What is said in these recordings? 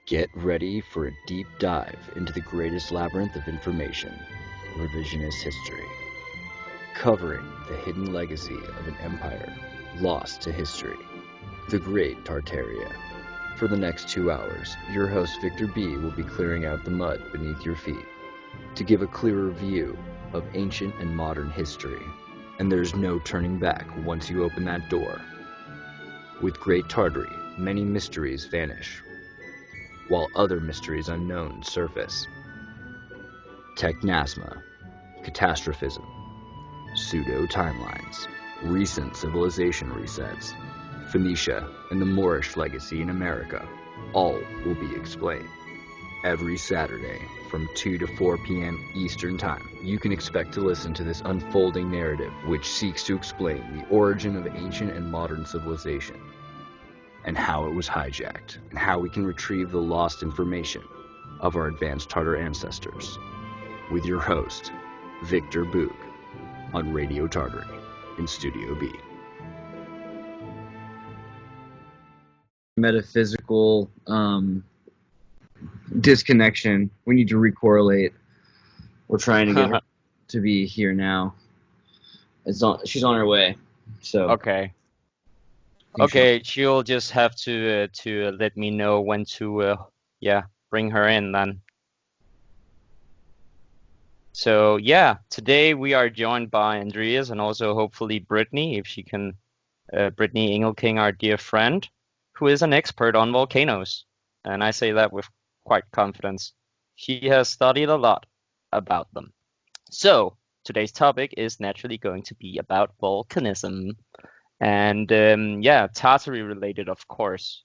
Get ready for a deep dive into the greatest labyrinth of information, revisionist history, covering the hidden legacy of an empire lost to history, the Great Tartaria. For the next 2 hours, your host Victor B will be clearing out the mud beneath your feet to give a clearer view of ancient and modern history. And there's no turning back once you open that door. With Great Tartary, many mysteries vanish, while other mysteries unknown surface. Technasma, catastrophism, pseudo-timelines, recent civilization resets, Phoenicia and the Moorish legacy in America, all will be explained. Every Saturday from 2 to 4 p.m. Eastern Time, you can expect to listen to this unfolding narrative which seeks to explain the origin of ancient and modern civilization, and how it was hijacked, and how we can retrieve the lost information of our advanced Tartar ancestors. With your host, Victor Boog, on Radio Tartary in Studio B. Metaphysical disconnection. We need to recorrelate. We're trying to get her to be here now. She's on her way. So okay, she'll just have to let me know when to bring her in then. So yeah, today we are joined by Andreas and also hopefully Britne, if she can. Britne Engelking, our dear friend, who is an expert on volcanoes, and I say that with quite confidence. She has studied a lot about them. So today's topic is naturally going to be about volcanism, and Tartary related, of course.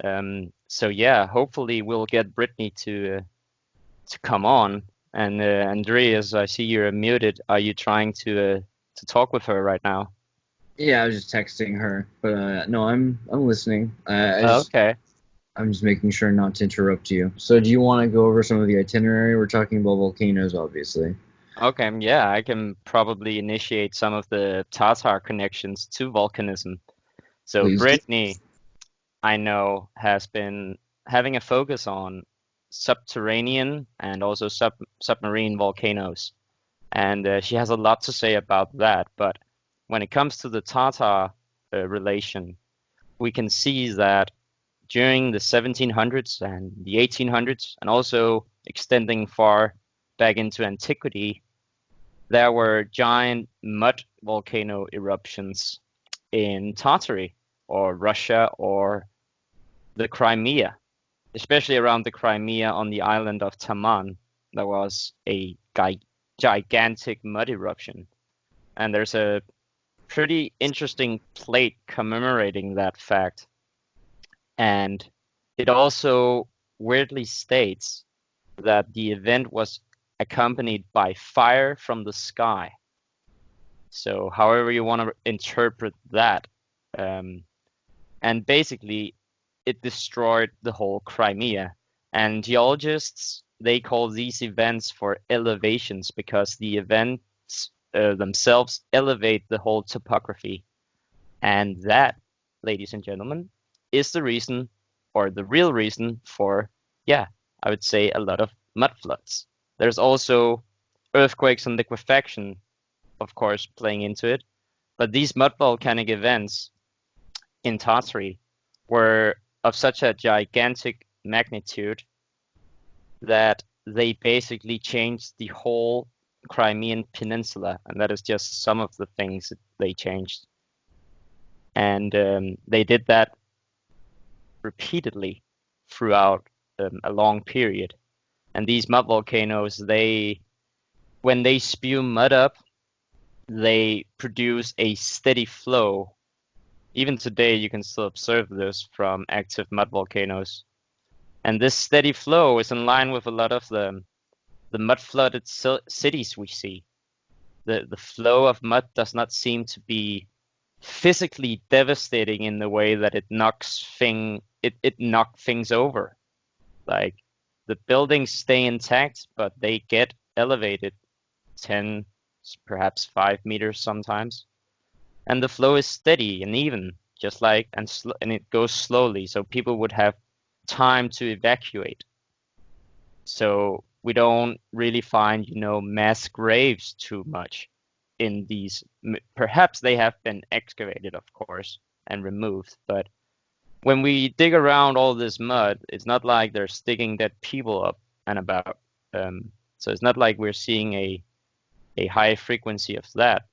So yeah, hopefully we'll get Britne to come on. And Andreas, I see you're muted. Are you trying to talk with her right now? Yeah, I was just texting her, but no, I'm listening. Okay. I'm just making sure not to interrupt you. So do you want to go over some of the itinerary? We're talking about volcanoes, obviously. Okay, yeah, I can probably initiate some of the Tatar connections to volcanism. So Please. Britne, I know, has been having a focus on subterranean and also submarine volcanoes. And she has a lot to say about that. But when it comes to the Tatar relation, we can see that during the 1700s and the 1800s, and also extending far back into antiquity, there were giant mud volcano eruptions in Tartary, or Russia, or the Crimea, especially around the Crimea on the island of Taman. There was a gigantic mud eruption. And there's a pretty interesting plate commemorating that fact. And it also weirdly states that the event was accompanied by fire from the sky. So however you want to interpret that. And basically, it destroyed the whole Crimea. And geologists, they call these events for elevations because the events themselves elevate the whole topography. And that, ladies and gentlemen, is the reason, or the real reason for, I would say a lot of mud floods. There's also earthquakes and liquefaction, of course, playing into it. But these mud volcanic events in Tartary were of such a gigantic magnitude that they basically changed the whole Crimean Peninsula, and that is just some of the things that they changed. And they did that repeatedly throughout a long period. And these mud volcanoes, when they spew mud up, they produce a steady flow. Even today, you can still observe this from active mud volcanoes. And this steady flow is in line with a lot of the mud-flooded cities we see. The flow of mud does not seem to be physically devastating in the way that it knocks things over. Like, the buildings stay intact, but they get elevated 10, perhaps 5 meters sometimes. And the flow is steady and even, just like, and it goes slowly. So people would have time to evacuate. So we don't really find, mass graves too much in these. Perhaps they have been excavated, of course, and removed, but when we dig around all this mud, it's not like they're sticking dead people up and about. So it's not like we're seeing a high frequency of that.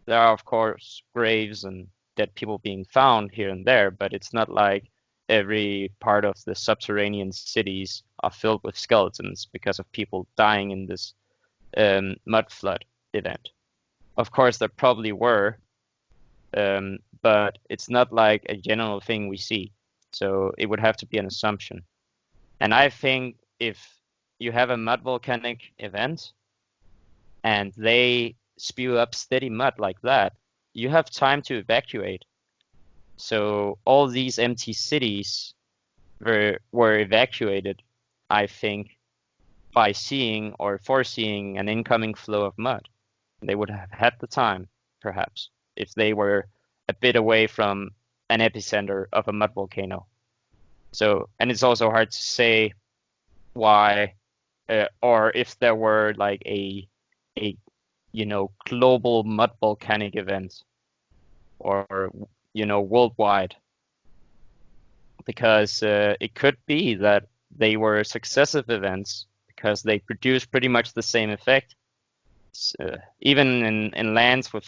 There are, of course, graves and dead people being found here and there, but it's not like every part of the subterranean cities are filled with skeletons because of people dying in this mud flood event. Of course, there probably were, but it's not like a general thing we see. So it would have to be an assumption. And I think if you have a mud volcanic event and they spew up steady mud like that, you have time to evacuate. So all these empty cities were evacuated, I think, by seeing or foreseeing an incoming flow of mud. They would have had the time, perhaps, if they were a bit away from an epicenter of a mud volcano. So, and it's also hard to say why, or if there were like a global mud volcanic event, or worldwide, because it could be that they were successive events because they produce pretty much the same effect, even in lands with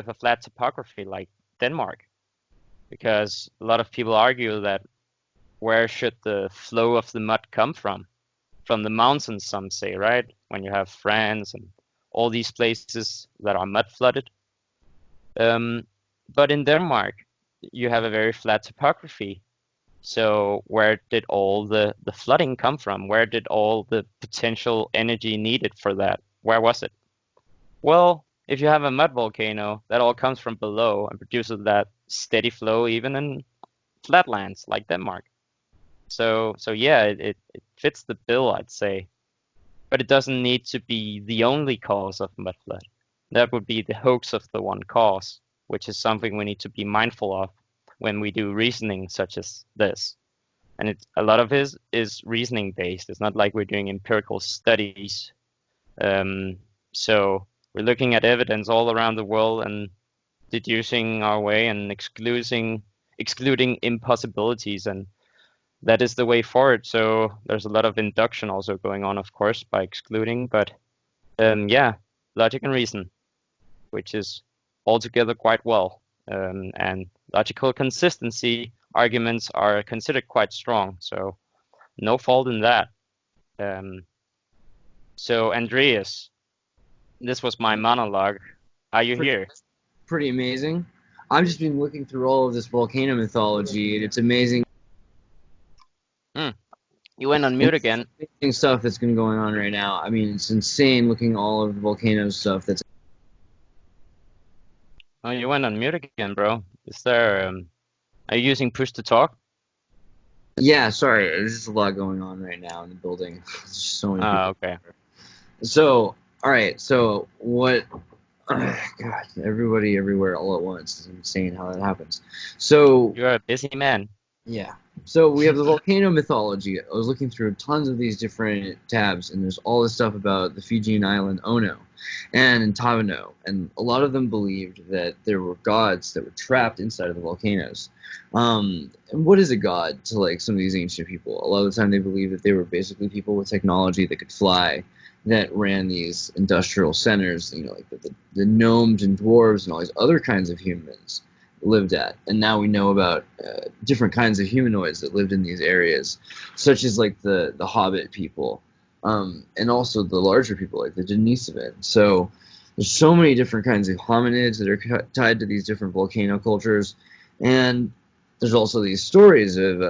a flat topography like Denmark, because a lot of people argue that where should the flow of the mud come from? From the mountains, some say, right? When you have France and all these places that are mud flooded. But in Denmark, you have a very flat topography. So where did all the flooding come from? Where did all the potential energy needed for that? Where was it? Well, if you have a mud volcano, that all comes from below and produces that steady flow even in flatlands like Denmark. So yeah, it fits the bill, I'd say. But it doesn't need to be the only cause of mud flood. That would be the hoax of the one cause, which is something we need to be mindful of when we do reasoning such as this. And a lot of it is reasoning based. It's not like we're doing empirical studies. So we're looking at evidence all around the world and deducing our way and excluding impossibilities, and that is the way forward. So there's a lot of induction also going on, of course, by excluding, but yeah, logic and reason, which is altogether quite well, and logical consistency arguments are considered quite strong, so no fault in that. So Andreas, this was my monologue. Are you here? Pretty amazing. I've just been looking through all of this volcano mythology, and it's amazing. You went on mute again. Amazing stuff that's been going on right now. I mean, it's insane looking at all of the volcano stuff that's. Oh, you went on mute again, bro. Is there? Are you using push to talk? Yeah, sorry. There's just a lot going on right now in the building. There's just so many people. Okay. So, all right. So what? God, everybody everywhere all at once. It's insane how that happens. So you're a busy man. Yeah. So we have the volcano mythology. I was looking through tons of these different tabs, and there's all this stuff about the Fijian island Ono and Tavano, and a lot of them believed that there were gods that were trapped inside of the volcanoes. And what is a god to like some of these ancient people? A lot of the time they believed that they were basically people with technology that could fly, that ran these industrial centers, like the gnomes and dwarves and all these other kinds of humans lived at. And now we know about different kinds of humanoids that lived in these areas, such as like the Hobbit people, and also the larger people like the Denisovan. So there's so many different kinds of hominids that are tied to these different volcano cultures, and there's also these stories of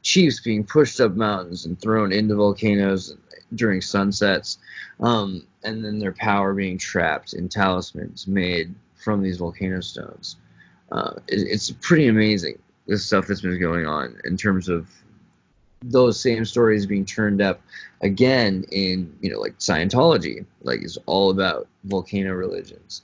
chiefs being pushed up mountains and thrown into volcanoes during sunsets, and then their power being trapped in talismans made from these volcano stones. It's pretty amazing, the stuff that's been going on in terms of those same stories being turned up again in, like Scientology, like it's all about volcano religions.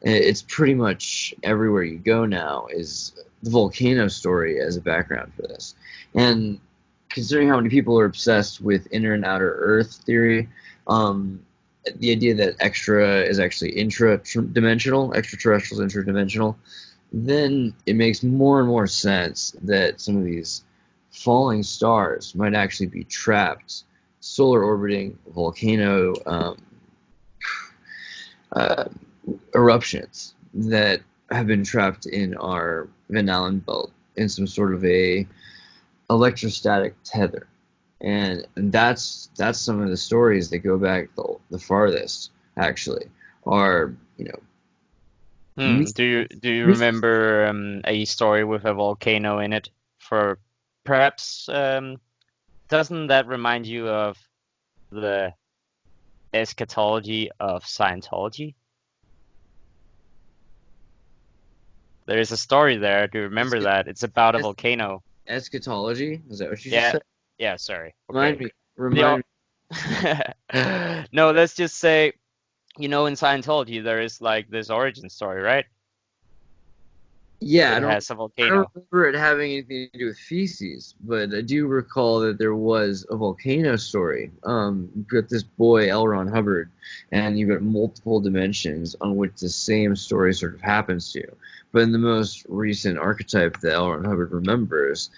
And it's pretty much everywhere you go now is the volcano story as a background for this. And considering how many people are obsessed with inner and outer Earth theory, the idea that extra is actually intra-dimensional, extraterrestrials interdimensional, then it makes more and more sense that some of these falling stars might actually be trapped solar orbiting volcano eruptions that have been trapped in our Van Allen belt in some sort of a electrostatic tether. And that's some of the stories that go back the farthest, actually, are, Do you remember a story with a volcano in it? For perhaps doesn't that remind you of the eschatology of Scientology? There is a story there. Do you remember that? It's about a volcano. Eschatology? Is that what you just Yeah, said? yeah. Sorry. Remind Okay. me. No, let's just say, in Scientology there is like this origin story, right? Yeah, It has a I don't volcano. remember it having anything to do with feces, but I do recall that there was a volcano story. You've got this boy, L. Ron Hubbard, and you've got multiple dimensions on which the same story sort of happens to. But in the most recent archetype that L. Ron Hubbard remembers,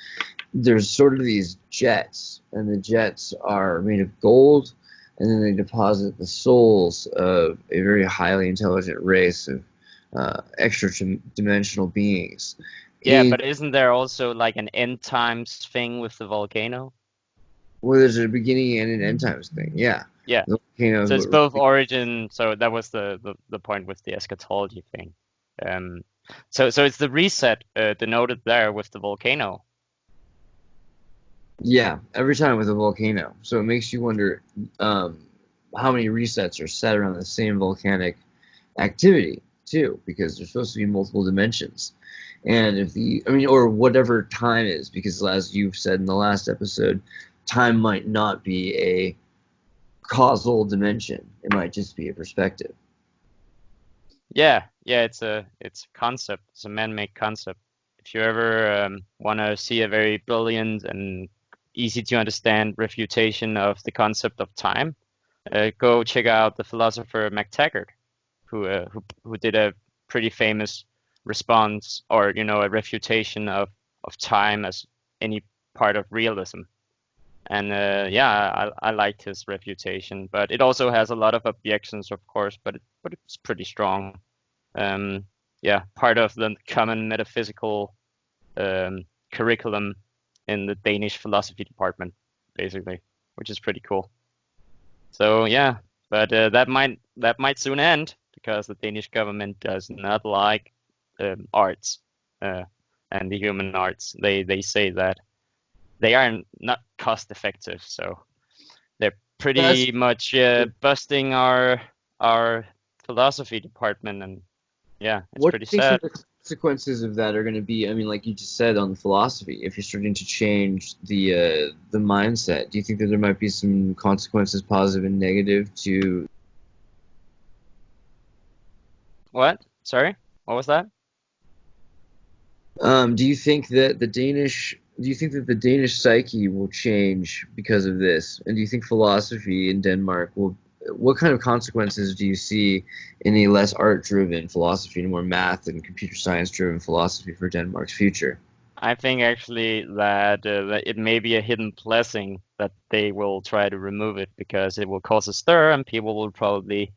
there's sort of these jets, and the jets are made of gold, and then they deposit the souls of a very highly intelligent race of extra-dimensional beings. Yeah, but isn't there also like an end times thing with the volcano? Well, there's a beginning and an end times thing. Yeah. Yeah. The volcanoes. So it's both origin. So that was the point with the eschatology thing. So it's the reset denoted there with the volcano. Yeah, every time with a volcano. So it makes you wonder how many resets are set around the same volcanic activity too, because there's supposed to be multiple dimensions. And or whatever time is, because as you've said in the last episode, time might not be a causal dimension. It might just be a perspective. Yeah, it's a concept. It's a man-made concept. If you ever want to see a very brilliant and easy to understand refutation of the concept of time, go check out the philosopher MacTaggart, who did a pretty famous response, or a refutation of time as any part of realism. And yeah, I liked his refutation, but it also has a lot of objections, of course, but it's pretty strong. Yeah, part of the common metaphysical curriculum in the Danish philosophy department, basically, which is pretty cool. So yeah, but that might soon end, because the Danish government does not like arts and the human arts. They say that they are not cost effective, so they're pretty much busting our philosophy department, and yeah, it's pretty sad. What do you think the consequences of that are going to be? I mean, like you just said on the philosophy, if you're starting to change the mindset, do you think that there might be some consequences, positive and negative, to? What? Sorry, what was that? Do you think that the Danish psyche will change because of this? And do you think philosophy in Denmark will? What kind of consequences do you see in a less art-driven philosophy and more math and computer science-driven philosophy for Denmark's future? I think actually that it may be a hidden blessing that they will try to remove it, because it will cause a stir and people will probably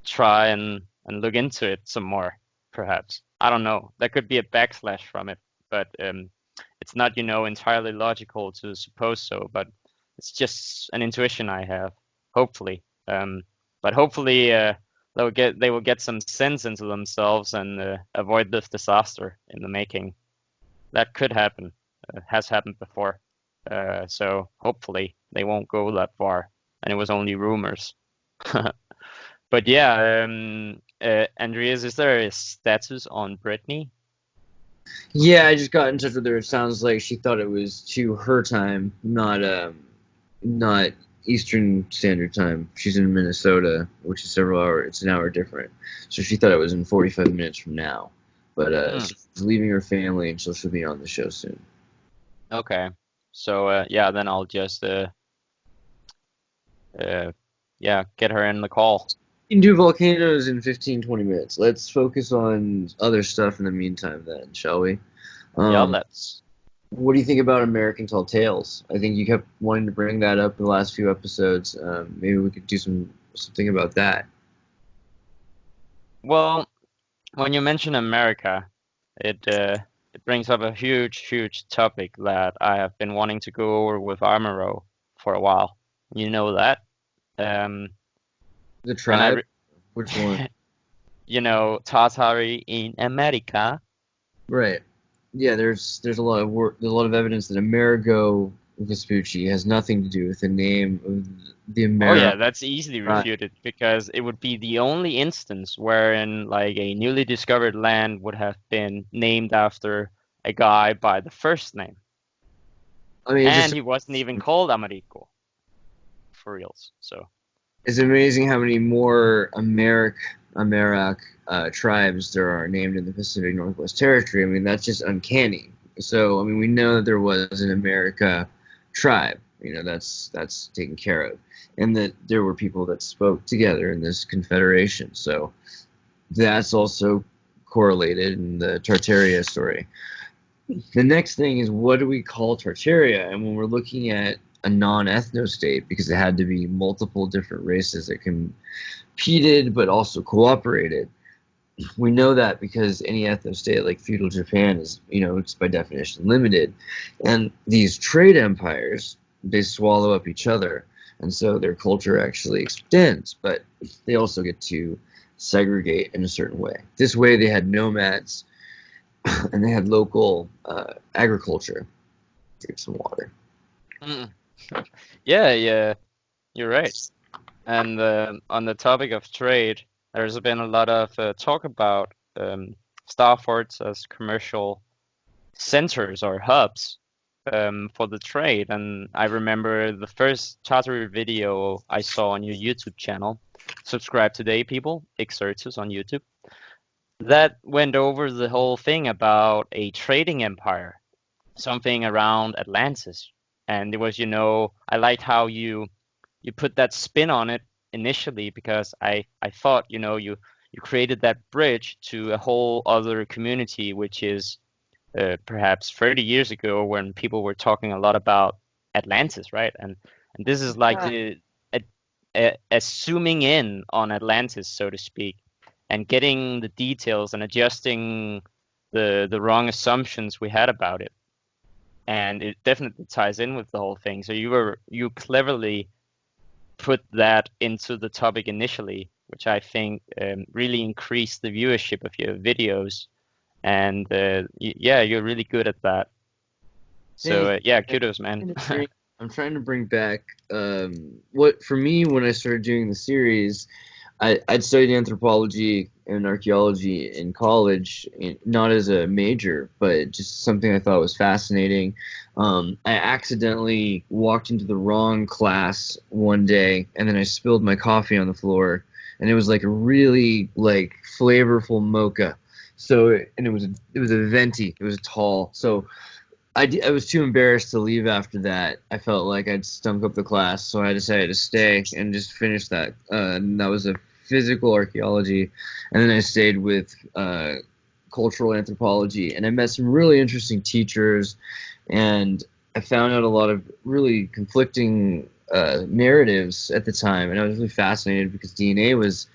try and look into it some more, perhaps. I don't know. There could be a backslash from it, but it's not, entirely logical to suppose so, but it's just an intuition I have, hopefully. But hopefully they will get some sense into themselves and avoid this disaster in the making. That could happen. Has happened before. So hopefully they won't go that far, and it was only rumors. But yeah, Andreas, is there a status on Britne? Yeah, I just got in touch with her. It sounds like she thought it was to her time, not Eastern Standard Time. She's in Minnesota, which is several hours. It's an hour different. So she thought it was in 45 minutes from now. but she's leaving her family, and she'll be on the show soon. Okay. So yeah, then I'll just get her in the call. You can do Volcanoes in 15-20 minutes. Let's focus on other stuff in the meantime then, shall we? Yeah, let's. What do you think about American Tall Tales? I think you kept wanting to bring that up in the last few episodes. Maybe we could do something about that. Well, when you mention America, it brings up a huge topic that I have been wanting to go over with Armoro for a while. You know that? The tribe? Which one? You know, Tartary in America. Right. Yeah, there's a lot of there's a lot of evidence that Amerigo Vespucci has nothing to do with the name of the American. Oh yeah, that's easily refuted because it would be the only instance wherein like a newly discovered land would have been named after a guy by the first name. I mean, and he wasn't even called Americo. For reals. So it's amazing how many more Americ tribes there are named in the Pacific Northwest Territory. I mean, that's just uncanny. So, I mean, we know that there was an America tribe. You know, that's taken care of. And that there were people that spoke together in this confederation. So that's also correlated in the Tartaria story. The next thing is, what do we call Tartaria? And when we're looking at a non-ethno state, because it had to be multiple different races that competed but also cooperated. We know that because any ethno state like feudal Japan is, you know, it's by definition limited. And these trade empires, they swallow up each other. And so their culture actually extends, but they also get to segregate in a certain way. This way they had nomads and they had local agriculture. Drink some water. Yeah, you're right. And on the topic of trade, there's been a lot of talk about star forts as commercial centers or hubs for the trade. And I remember the first Tartary video I saw on your YouTube channel, subscribe today, people, Xirtus on YouTube, that went over the whole thing about a trading empire, something around Atlantis. And it was, you know, I liked how you put that spin on it initially, because I thought, you know, you created that bridge to a whole other community, which is perhaps 30 years ago when people were talking a lot about Atlantis, right? And this is like a zooming in on Atlantis, so to speak, and getting the details and adjusting the wrong assumptions we had about it. And it definitely ties in with the whole thing. So you cleverly put that into the topic initially, which I think really increased the viewership of your videos. And yeah, you're really good at that. So yeah, kudos, man. I'm trying to bring back what for me when I started doing the series. I'd studied anthropology and archaeology in college, not as a major, but just something I thought was fascinating. I accidentally walked into the wrong class one day, and then I spilled my coffee on the floor, and it was like a really like flavorful mocha. So, and it was a venti. It was tall. So I was too embarrassed to leave after that. I felt like I'd stunk up the class, so I decided to stay and just finish that. And that was a physical archaeology, and then I stayed with cultural anthropology, and I met some really interesting teachers, and I found out a lot of really conflicting narratives at the time, and I was really fascinated because DNA was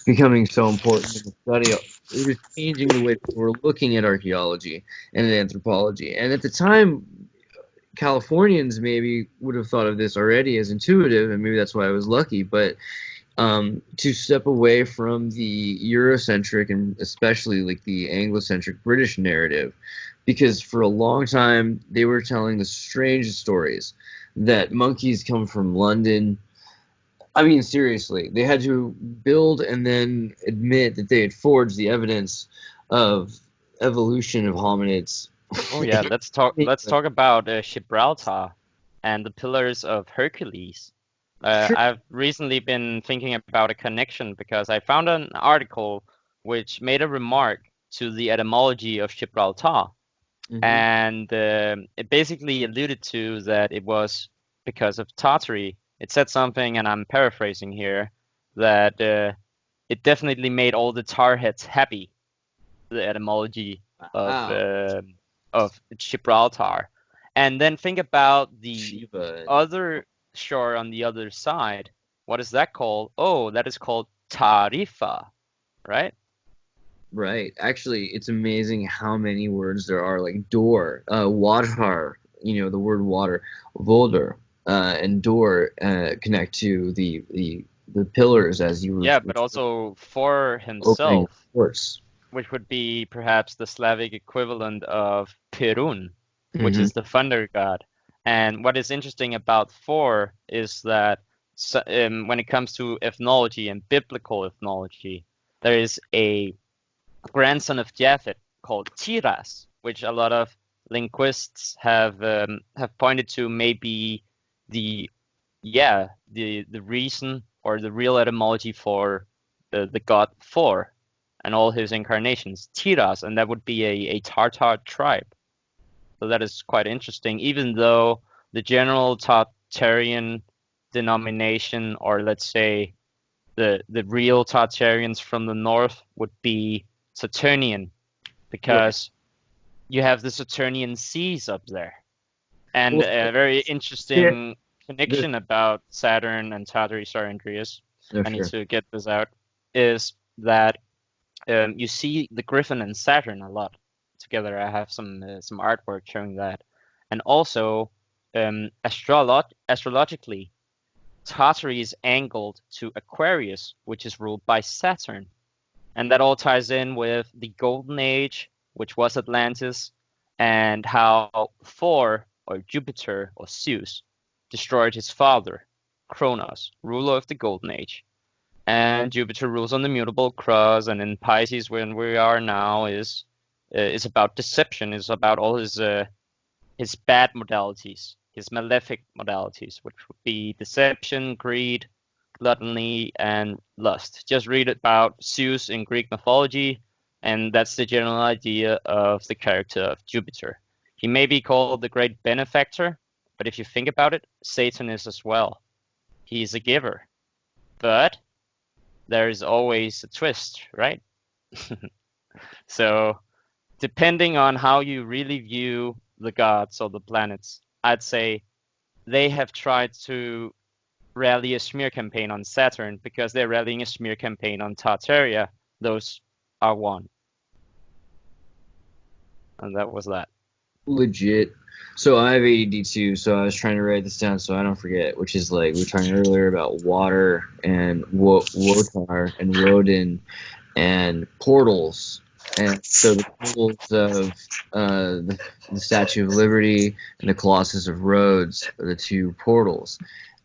becoming so important in the study. It was changing the way people were looking at archaeology and at anthropology, and at the time, Californians maybe would have thought of this already as intuitive, and maybe that's why I was lucky, but to step away from the Eurocentric and especially like the Anglocentric British narrative, because for a long time they were telling the strangest stories that monkeys come from London. I mean, seriously, they had to build and then admit that they had forged the evidence of evolution of hominids. Oh yeah, let's talk about Gibraltar and the Pillars of Hercules. Sure. I've recently been thinking about a connection because I found an article which made a remark to the etymology of Gibraltar. Mhm. And it basically alluded to that it was because of Tartary. It said something, and I'm paraphrasing here, that it definitely made all the tar heads happy, the etymology Wow. of Gibraltar. And then think about the Shiva. other shore on the other side. What is that called? Oh, that is called Tarifa, right? Right. Actually, it's amazing how many words there are, like door, water, the word water, volder, and door connect to the pillars as you were Yeah, but also for opening himself, ports. which would be perhaps the Slavic equivalent of Perun, which Hmm. is the thunder god. And what is interesting about Thor is that when it comes to ethnology and biblical ethnology, there is a grandson of Japhet called Tiras, which a lot of linguists have pointed to maybe the the reason or the real etymology for the god Thor and all his incarnations, Tiras, and that would be a Tartar tribe. So that is quite interesting, even though the general Tartarian denomination, or let's say the real Tartarians from the north, would be Saturnian, Right. because you have the Saturnian seas up there. And Well, a very yeah, interesting this, connection about Saturn and Tartary, sorry, Andreas, no, I need sure. to get this out, is that you see the Griffin and Saturn a lot together. I have some artwork showing that. And also, astrologically, Tartary is angled to Aquarius, which is ruled by Saturn. And that all ties in with the Golden Age, which was Atlantis, and how Thor, or Jupiter, or Zeus, destroyed his father, Kronos, ruler of the Golden Age. And Jupiter rules on the mutable cross, and in Pisces, when we are now, is about deception, is about all his bad modalities, his malefic modalities, which would be deception, greed, gluttony, and lust. Just read about Zeus in Greek mythology, and that's the general idea of the character of Jupiter. He may be called the great benefactor, but if you think about it, Satan is as well. He's a giver, but there is always a twist, right? So, depending on how you really view the gods or the planets, I'd say they have tried to rally a smear campaign on Saturn because they're rallying a smear campaign on Tartaria. Those are one. And that was that. Legit. So I have ADD too, so I was trying to write this down so I don't forget, which is like we were talking earlier about water and Wotar and Rodin and portals. And so the portals of the Statue of Liberty and the Colossus of Rhodes are the two portals.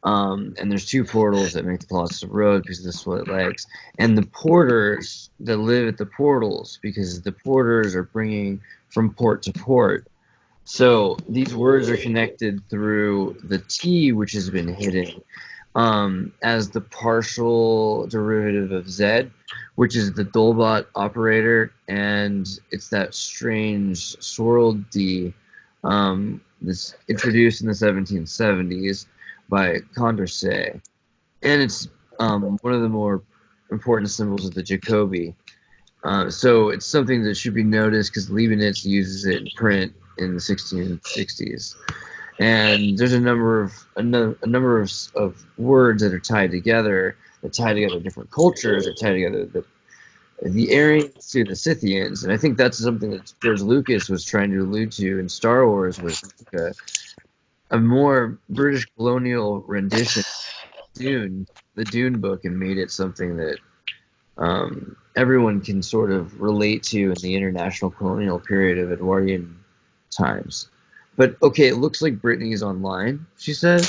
And there's two portals that make the Colossus of Rhodes because of the split legs. And the porters that live at the portals, because the porters are bringing from port to port. So these words are connected through the T, which has been hidden as the partial derivative of Z, which is the Dolbot operator, and it's that strange swirled D this introduced in the 1770s by Condorcet. And it's one of the more important symbols of the Jacobi. So it's something that should be noticed because Leibniz uses it in print in the 1660s. And there's a number of words that are tied together, that tie together different cultures, that tie together the Aryans to the Scythians. And I think that's something that George Lucas was trying to allude to in Star Wars, was a more British colonial rendition of Dune, the Dune book, and made it something that everyone can sort of relate to in the international colonial period of Edwardian times. But okay, it looks like Britney is online, she says.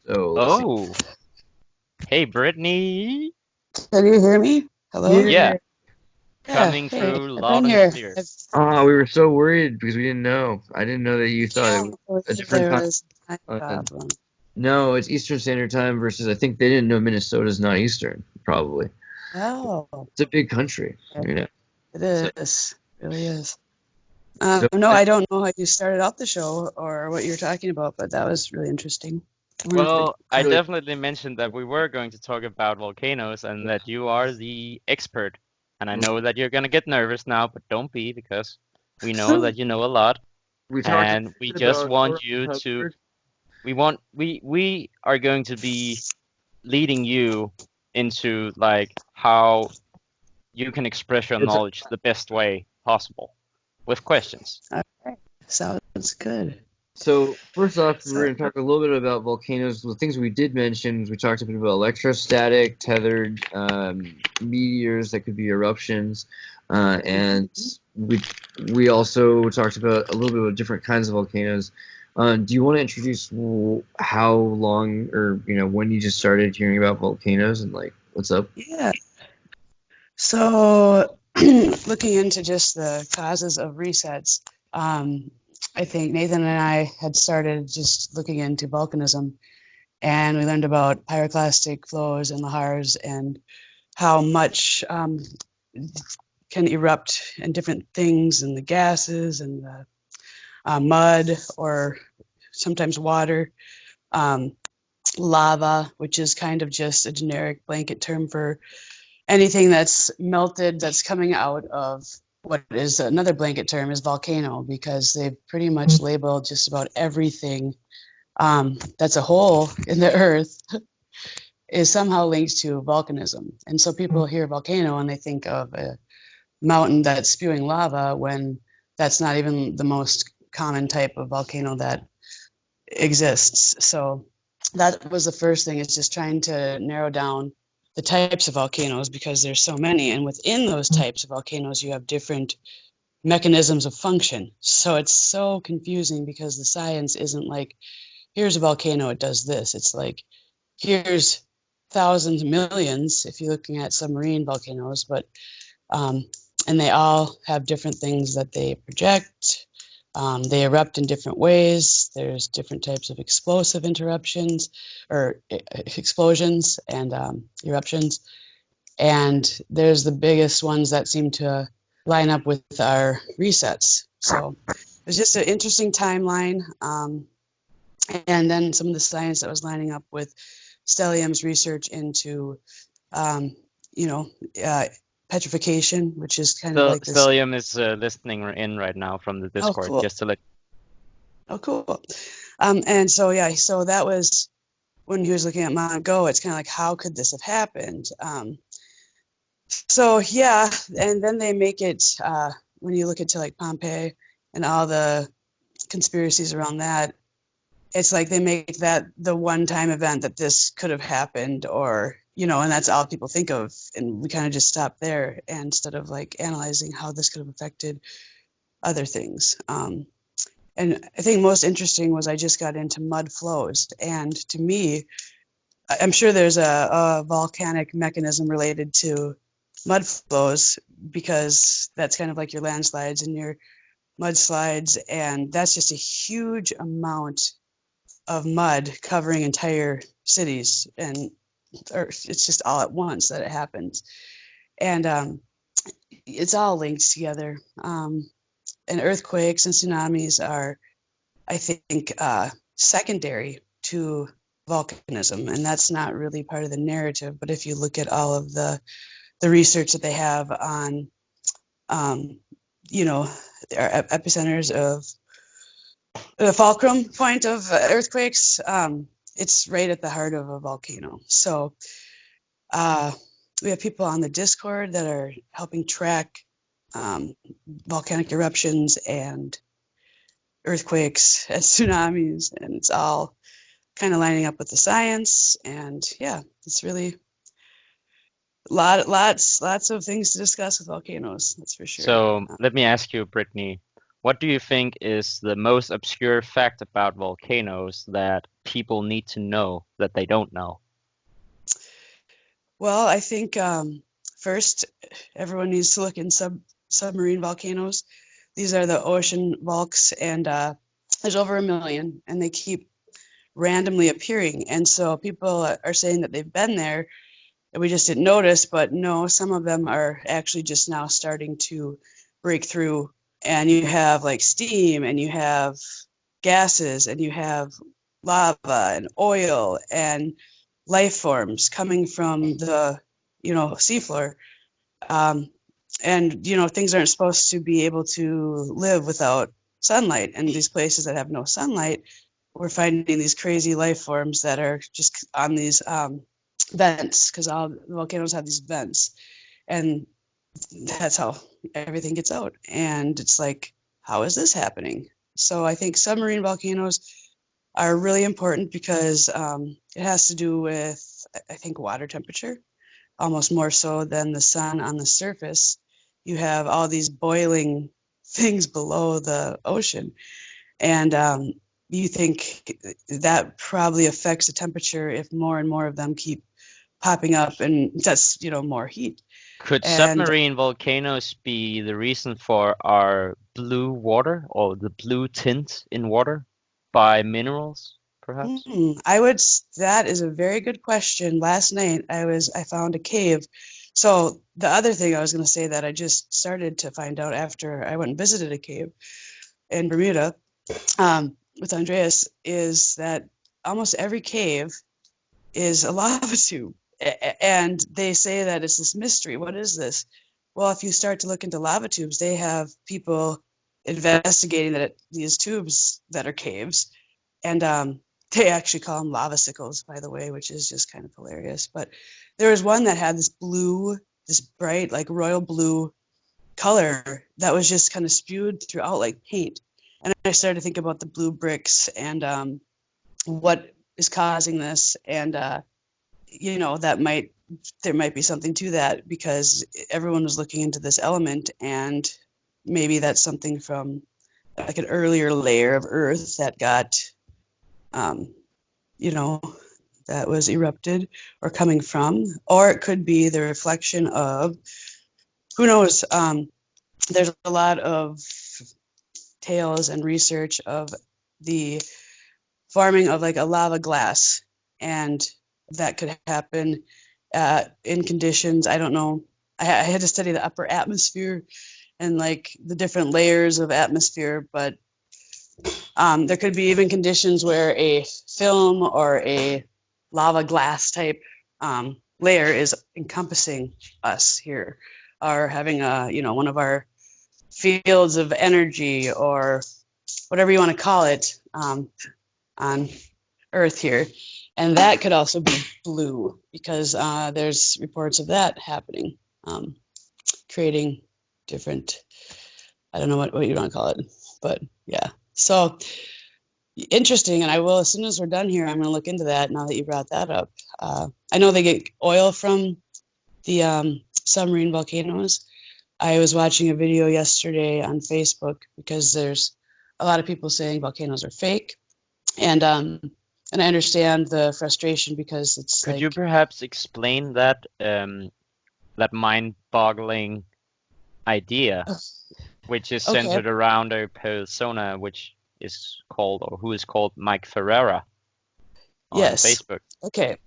So let's see. Oh, hey, Britney. Can you hear me? Hello? Yeah, Yeah. Yeah, coming hey, through I've been loud and here. clear. Oh, we were so worried because we didn't know. I didn't know that you thought it was a different There time. was a time Uh, problem. no, it's Eastern Standard Time versus I think they didn't know Minnesota's not Eastern, probably. Oh, It's a big country, you know. it is. really is. So- No, I don't know how you started out the show or what you're talking about, but that was really interesting. Well, I Really- definitely mentioned that we were going to talk about volcanoes and that you are the expert. And I know that you're going to get nervous now, but don't be, because we know that you know a lot. we talked And we about just want Aurora you to, Hubbard. we are going to be leading you into like how you can express your It's a- knowledge the best way possible with questions. Okay, sounds good. So first off, we're going to talk a little bit about volcanoes. The things we did mention, we talked a bit about electrostatic, tethered meteors that could be eruptions, and we also talked about a little bit about different kinds of volcanoes. Do you want to introduce how long or when you just started hearing about volcanoes and like what's up? Yeah. So, looking into just the causes of resets, I think Nathan and I had started just looking into volcanism, and we learned about pyroclastic flows and lahars and how much can erupt and different things and the gases and the mud or sometimes water, lava, which is kind of just a generic blanket term for anything that's melted that's coming out of what is another blanket term is volcano, because they've pretty much labeled just about everything that's a hole in the earth is somehow linked to volcanism. And so people hear volcano and they think of a mountain that's spewing lava, when that's not even the most common type of volcano that exists. So that was the first thing, is just trying to narrow down the types of volcanoes, because there's so many, and within those types of volcanoes you have different mechanisms of function. So it's so confusing, because the science isn't like, here's a volcano, it does this. It's like, here's thousands, millions, if you're looking at submarine volcanoes, but and they all have different things that they project. They erupt in different ways. There's different types of explosive interruptions or explosions and eruptions. And there's the biggest ones that seem to line up with our resets. So it was just an interesting timeline. And then some of the science that was lining up with Stellium's research into, petrification, which is kind of like this. Stellium is listening in right now from the Discord, cool. just to let. Oh, cool. And so, so that was when he was looking at Mount Go. It's kind of like, how could this have happened? So, yeah, and then they make it, when you look into like Pompeii and all the conspiracies around that, it's like they make that the one-time event that this could have happened, or, and that's all people think of. And we kind of just stop there instead of like analyzing how this could have affected other things. And I think most interesting was I just got into mud flows. And to me, I'm sure there's a volcanic mechanism related to mud flows, because that's kind of like your landslides and your mudslides. And that's just a huge amount of mud covering entire cities, and it's just all at once that it happens. And it's all linked together. And earthquakes and tsunamis are, I think, secondary to volcanism, and that's not really part of the narrative. But if you look at all of the research that they have on, our epicenters of the fulcrum point of earthquakes, it's right at the heart of a volcano. So we have people on the Discord that are helping track volcanic eruptions and earthquakes and tsunamis, and it's all kind of lining up with the science. And yeah, it's really lots of things to discuss with volcanoes, that's for sure. So let me ask you, Britne, what do you think is the most obscure fact about volcanoes that people need to know that they don't know? Well, I think first, everyone needs to look in submarine volcanoes. These are the ocean volcs, and there's over 1 million, and they keep randomly appearing. And so people are saying that they've been there and we just didn't notice, but no, some of them are actually just now starting to break through, and you have like steam, and you have gases, and you have lava and oil and life forms coming from the seafloor. And things aren't supposed to be able to live without sunlight, and these places that have no sunlight, we're finding these crazy life forms that are just on these vents, because all the volcanoes have these vents, and that's how everything gets out. And it's like, how is this happening? So I think submarine volcanoes are really important because it has to do with, I think, water temperature, almost more so than the sun on the surface. You have all these boiling things below the ocean, and you think that probably affects the temperature if more and more of them keep popping up, and that's more heat. Could And submarine volcanoes be the reason for our blue water, or the blue tint in water, by minerals, perhaps? that is a very good question. Last night I found a cave. So the other thing I was going to say that I just started to find out after I went and visited a cave in Bermuda with Andreas is that almost every cave is a lava tube. And they say that it's this mystery. What is this? Well, if you start to look into lava tubes, they have people investigating these tubes that are caves. And they actually call them lavasicles, by the way, which is just kind of hilarious. But there was one that had this bright, like royal blue color that was just kind of spewed throughout like paint. And I started to think about the blue bricks and what is causing this. And, there might be something to that, because everyone was looking into this element, and maybe that's something from like an earlier layer of Earth that got that was erupted or coming from, or it could be the reflection of, who knows. There's a lot of tales and research of the forming of like a lava glass, and that could happen in conditions, I don't know. I had to study the upper atmosphere and like the different layers of atmosphere, but there could be even conditions where a film or a lava glass type layer is encompassing us here, or having one of our fields of energy, or whatever you want to call it, on Earth here. And that could also be blue, because there's reports of that happening, creating different, I don't know what you want to call it, but yeah. So interesting, and I will, as soon as we're done here, I'm going to look into that now that you brought that up. I know they get oil from the submarine volcanoes. I was watching a video yesterday on Facebook, because there's a lot of people saying volcanoes are fake, and I understand the frustration, because it's Could you perhaps explain that that mind-boggling idea, which is centered around a persona which is called, or who is called, Mike Ferreira on Facebook? Okay.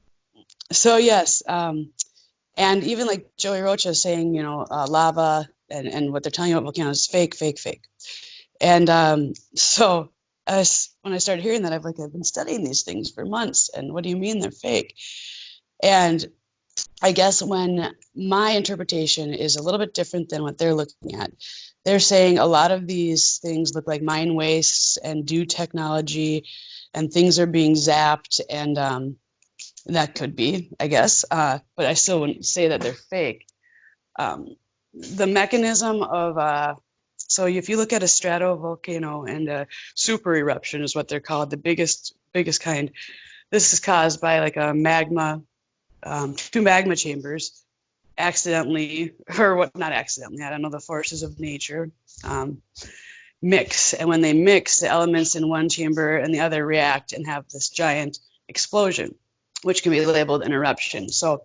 So yes, and even like Joey Rocha saying, lava and what they're telling you about volcanoes is fake, fake, fake. And so when I started hearing that, I've been studying these things for months, and what do you mean they're fake? And I guess when my interpretation is a little bit different than what they're looking at, they're saying a lot of these things look like mine wastes and dew technology, and things are being zapped, and that could be, I guess, but I still wouldn't say that they're fake. The mechanism of so if you look at a stratovolcano and a super eruption is what they're called, the biggest kind. This is caused by like a magma, two magma chambers accidentally, or what, not accidentally, I don't know, the forces of nature mix. And when they mix, the elements in one chamber and the other react and have this giant explosion, which can be labeled an eruption. So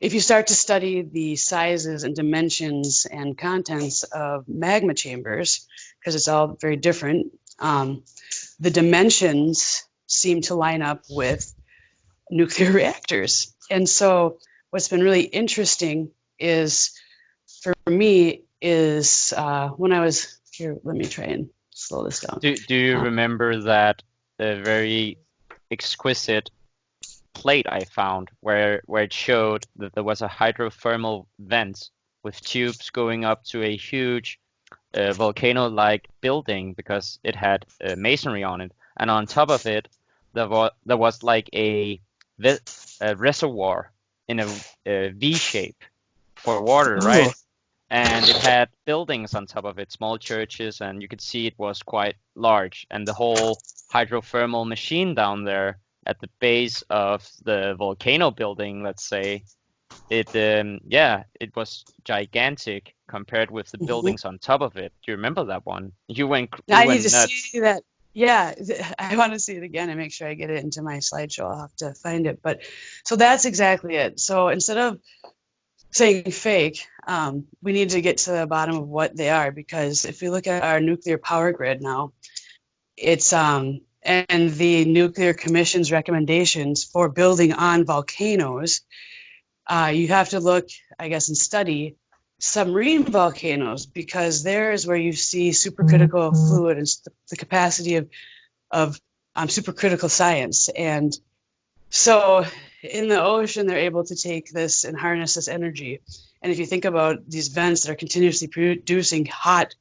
if you start to study the sizes and dimensions and contents of magma chambers, because it's all very different, the dimensions seem to line up with nuclear reactors. And so what's been really interesting is, for me, is when I was here. Let me try and slow this down. Do you remember that very exquisite plate I found where it showed that there was a hydrothermal vent with tubes going up to a huge volcano-like building because it had masonry on it, and on top of it there was like a reservoir in a V shape for water, right? Ooh. And it had buildings on top of it, small churches, and you could see it was quite large. And the whole hydrothermal machine down there at the base of the volcano building, let's say, it was gigantic compared with the buildings on top of it. Do you remember that one? You went I need to nuts. see that. Yeah, I want to see it again and make sure I get it into my slideshow. I'll have to find it. But so that's exactly it. So instead of saying fake, we need to get to the bottom of what they are, because if we look at our nuclear power grid now, it's and the Nuclear Commission's recommendations for building on volcanoes, you have to look, I guess, and study submarine volcanoes, because there is where you see supercritical fluid and the capacity of supercritical science. And so in the ocean, they're able to take this and harness this energy. And if you think about these vents that are continuously producing hot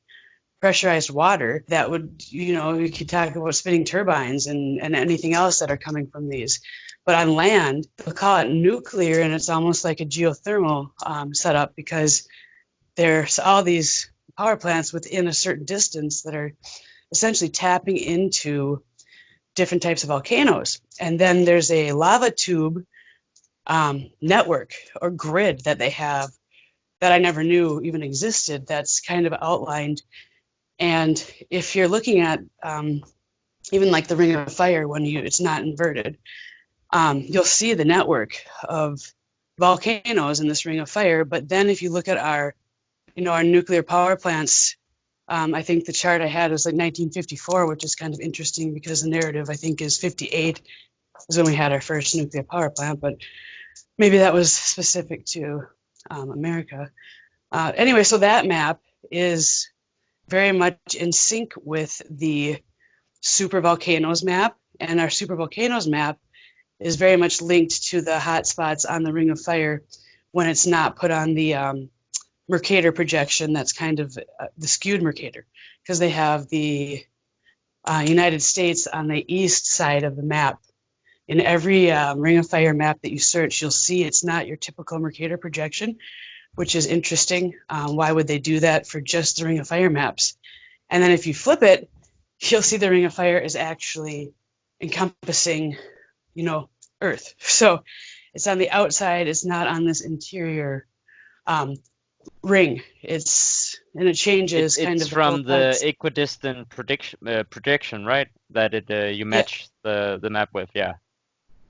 pressurized water, that would, you could talk about spinning turbines and anything else that are coming from these. But on land, they'll call it nuclear, and it's almost like a geothermal setup, because there's all these power plants within a certain distance that are essentially tapping into different types of volcanoes. And then there's a lava tube network or grid that they have that I never knew even existed, that's kind of outlined. And if you're looking at even like the Ring of Fire, when it's not inverted, you'll see the network of volcanoes in this Ring of Fire. But then if you look at our nuclear power plants, I think the chart I had was like 1954, which is kind of interesting because the narrative, I think, is 58 is when we had our first nuclear power plant, but maybe that was specific to America. Anyway, so that map is very much in sync with the supervolcanoes map, and our supervolcanoes map is very much linked to the hot spots on the Ring of Fire when it's not put on the Mercator projection. That's kind of the skewed Mercator, because they have the United States on the east side of the map. In every Ring of Fire map that you search, you'll see it's not your typical Mercator projection, which is interesting. Why would they do that for just the Ring of Fire maps? And then if you flip it, you'll see the Ring of Fire is actually encompassing, Earth. So it's on the outside. It's not on this interior ring. It changes kind of from the equidistant projection, right? That you match the map with, yeah.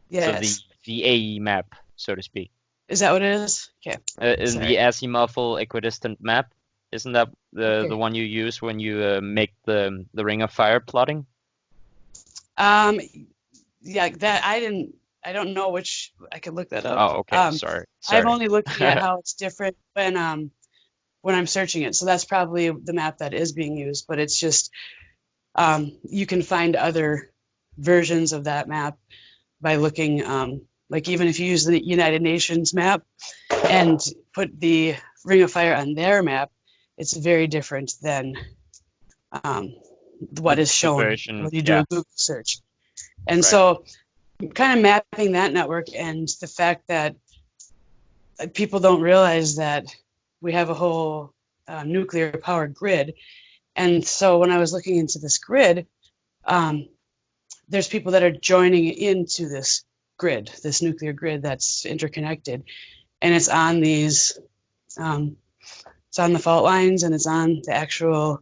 Yes. So the AE map, so to speak. Is that what it is? Okay. In the azimuthal equidistant map, isn't that the one you use when you make the Ring of Fire plotting? Yeah, that I don't know which. I could look that up. Oh, okay. Sorry. I'm only looking at how it's different when I'm searching it. So that's probably the map that is being used, but it's just you can find other versions of that map by looking, like even if you use the United Nations map and put the Ring of Fire on their map, it's very different than what is shown when you do a Google search. And so kind of mapping that network, and the fact that people don't realize that we have a whole nuclear powered grid. And so when I was looking into this grid, there's people that are joining into this grid, this nuclear grid that's interconnected, and it's on these it's on the fault lines, and it's on the actual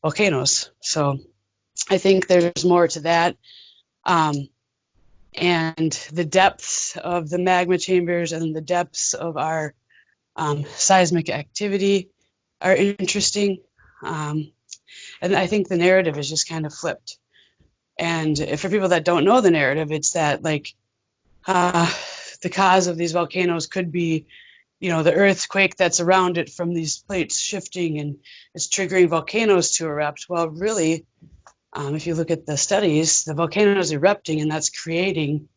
volcanoes. So I think there's more to that. And the depths of the magma chambers and the depths of our seismic activity are interesting. And I think the narrative is just kind of flipped. And for people that don't know the narrative, it's that the cause of these volcanoes could be the earthquake that's around it from these plates shifting, and it's triggering volcanoes to erupt. Well, really, if you look at the studies, the volcano is erupting, and that's creating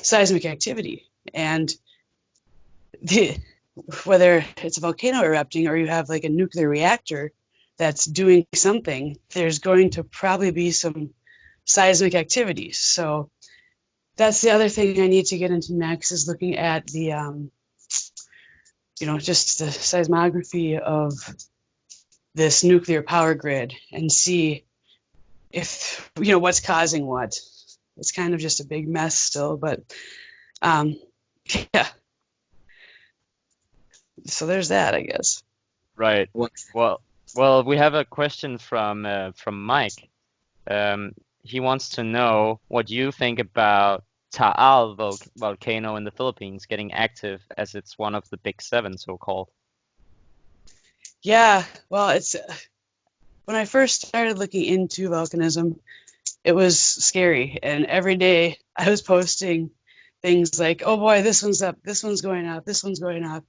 seismic activity. And whether it's a volcano erupting or you have like a nuclear reactor that's doing something, there's going to probably be some seismic activity. So that's the other thing I need to get into next, is looking at the just the seismography of this nuclear power grid and see if what's causing what. It's kind of just a big mess still, but yeah. So there's that, I guess. Right. Well, we have a question from Mike. He wants to know what you think about Taal volcano in the Philippines getting active, as it's one of the big seven, so-called. Yeah, well, it's when I first started looking into volcanism, it was scary, and every day I was posting things like, "Oh boy, this one's up, this one's going up, this one's going up,"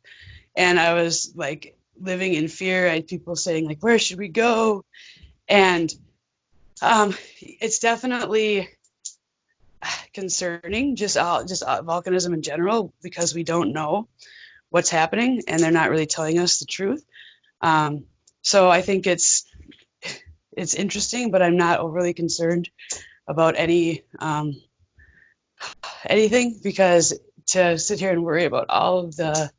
and I was like living in fear. I had people saying like, "Where should we go?" And it's definitely concerning, just volcanism in general, because we don't know what's happening, and they're not really telling us the truth. So I think it's interesting, but I'm not overly concerned about anything, because to sit here and worry about all of the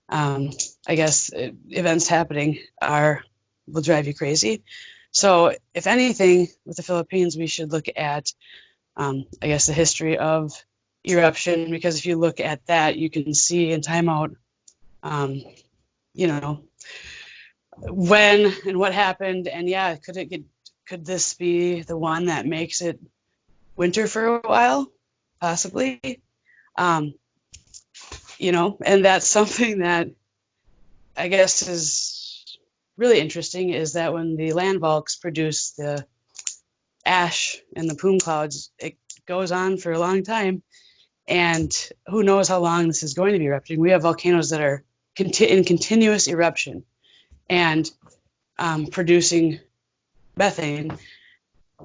I guess events happening will drive you crazy. So if anything, with the Philippines, we should look at I guess the history of eruption, because if you look at that, you can see in timeout when and what happened, and yeah, could this be the one that makes it winter for a while? Possibly. And that's something that I guess is really interesting, is that when the land volcs produce the ash and the plume clouds, it goes on for a long time, and who knows how long this is going to be erupting. We have volcanoes that are in continuous eruption and producing methane,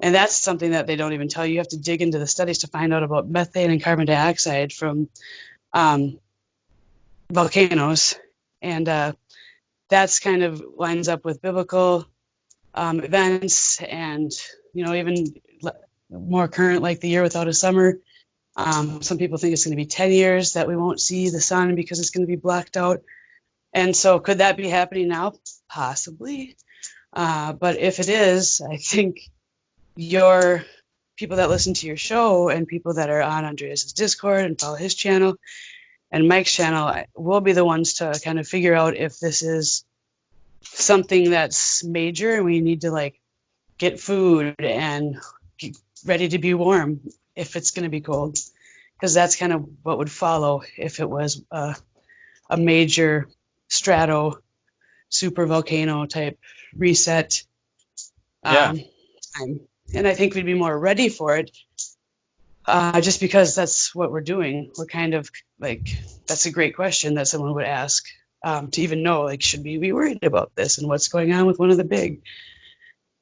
and that's something that they don't even tell you. You have to dig into the studies to find out about methane and carbon dioxide from volcanoes, and that's kind of lines up with biblical events, and even more current, like the year without a summer. Some people think it's going to be 10 years that we won't see the sun because it's going to be blacked out. And so could that be happening now? Possibly. But if it is, I think your people that listen to your show and people that are on Andreas's Discord and follow his channel and Mike's channel will be the ones to kind of figure out if this is something that's major and we need to like get food and get ready to be warm if it's going to be cold, because that's kind of what would follow if it was a major strato super volcano type reset time. And I think we'd be more ready for it, just because that's what we're doing. We're kind of like, that's a great question that someone would ask, to even know, like, should we be worried about this and what's going on with one of the big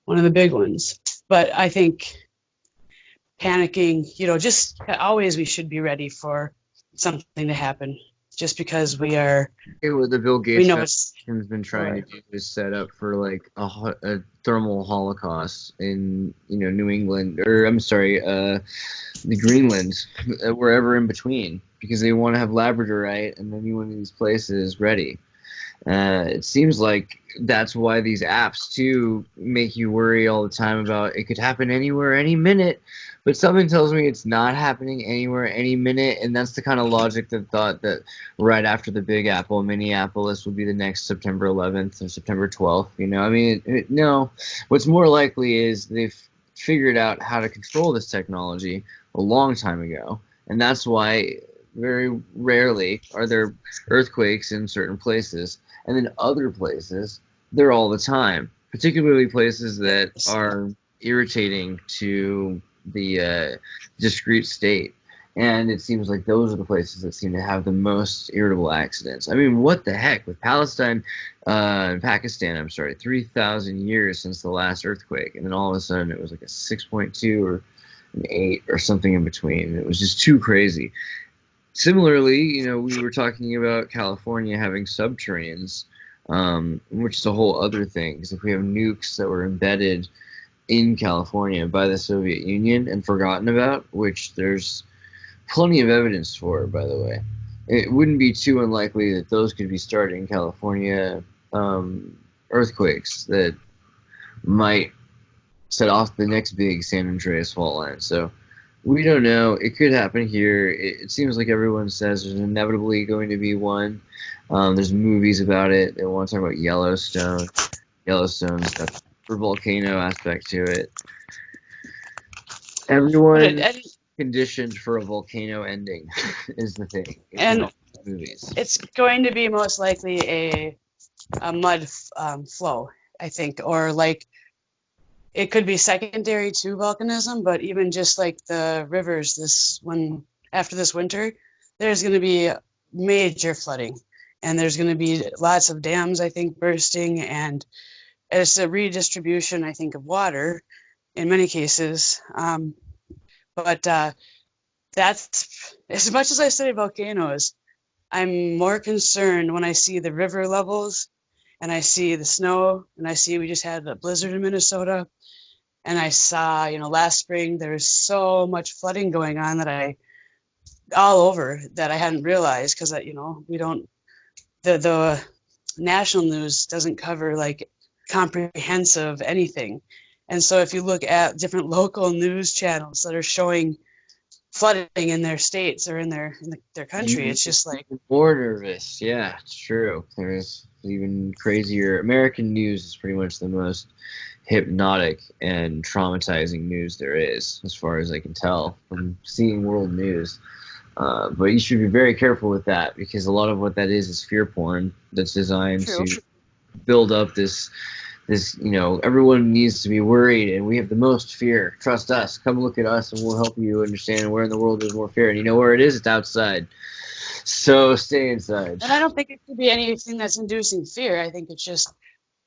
ones. But I think panicking, just always we should be ready for something to happen, just because we are. What the Bill Gates Foundation's been trying to do is set up for like a thermal holocaust in New England, or I'm sorry, the Greenland, wherever in between, because they want to have labradorite and any one of these places ready. It seems like that's why these apps too make you worry all the time about it could happen anywhere, any minute. But something tells me it's not happening anywhere, any minute, and that's the kind of logic that thought that right after the Big Apple, Minneapolis would be the next September 11th or September 12th. No. What's more likely is they've figured out how to control this technology a long time ago, and that's why very rarely are there earthquakes in certain places, and then other places they're all the time, particularly places that are irritating to the discrete state. And it seems like those are the places that seem to have the most irritable accidents. I mean, what the heck? With Palestine and Pakistan, 3,000 years since the last earthquake. And then all of a sudden it was like a 6.2 or an 8 or something in between. It was just too crazy. Similarly, we were talking about California having subterraneans, which is a whole other thing. Because if we have nukes that were embedded in California by the Soviet Union and forgotten about, which there's plenty of evidence for, by the way, it wouldn't be too unlikely that those could be starting California earthquakes that might set off the next big San Andreas fault line. So we don't know. It could happen here. It seems like everyone says there's inevitably going to be one. There's movies about it. They want to talk about Yellowstone. Yellowstone's got the volcano aspect to it. Everyone conditioned for a volcano ending is the thing. And movies. It's going to be most likely a mud flow, I think, or like it could be secondary to volcanism, but even just like the rivers after this winter, there's going to be major flooding, and there's going to be lots of dams, I think, bursting, and it's a redistribution, I think, of water in many cases. But that's, as much as I study volcanoes, I'm more concerned when I see the river levels and I see the snow and I see we just had a blizzard in Minnesota, and I saw, last spring there was so much flooding going on all over that I hadn't realized, because, we don't, the national news doesn't cover like comprehensive anything. And so if you look at different local news channels that are showing flooding in their states or in their country, it's just like more nervous. Yeah, it's true. There's even crazier. American news is pretty much the most hypnotic and traumatizing news there is, as far as I can tell from seeing world news. But you should be very careful with that, because a lot of what that is fear porn that's designed to build up this, everyone needs to be worried, and we have the most fear. Trust us. Come look at us, and we'll help you understand where in the world there's more fear. And you know where it is? It's outside. So stay inside. And I don't think it could be anything that's inducing fear. I think it's just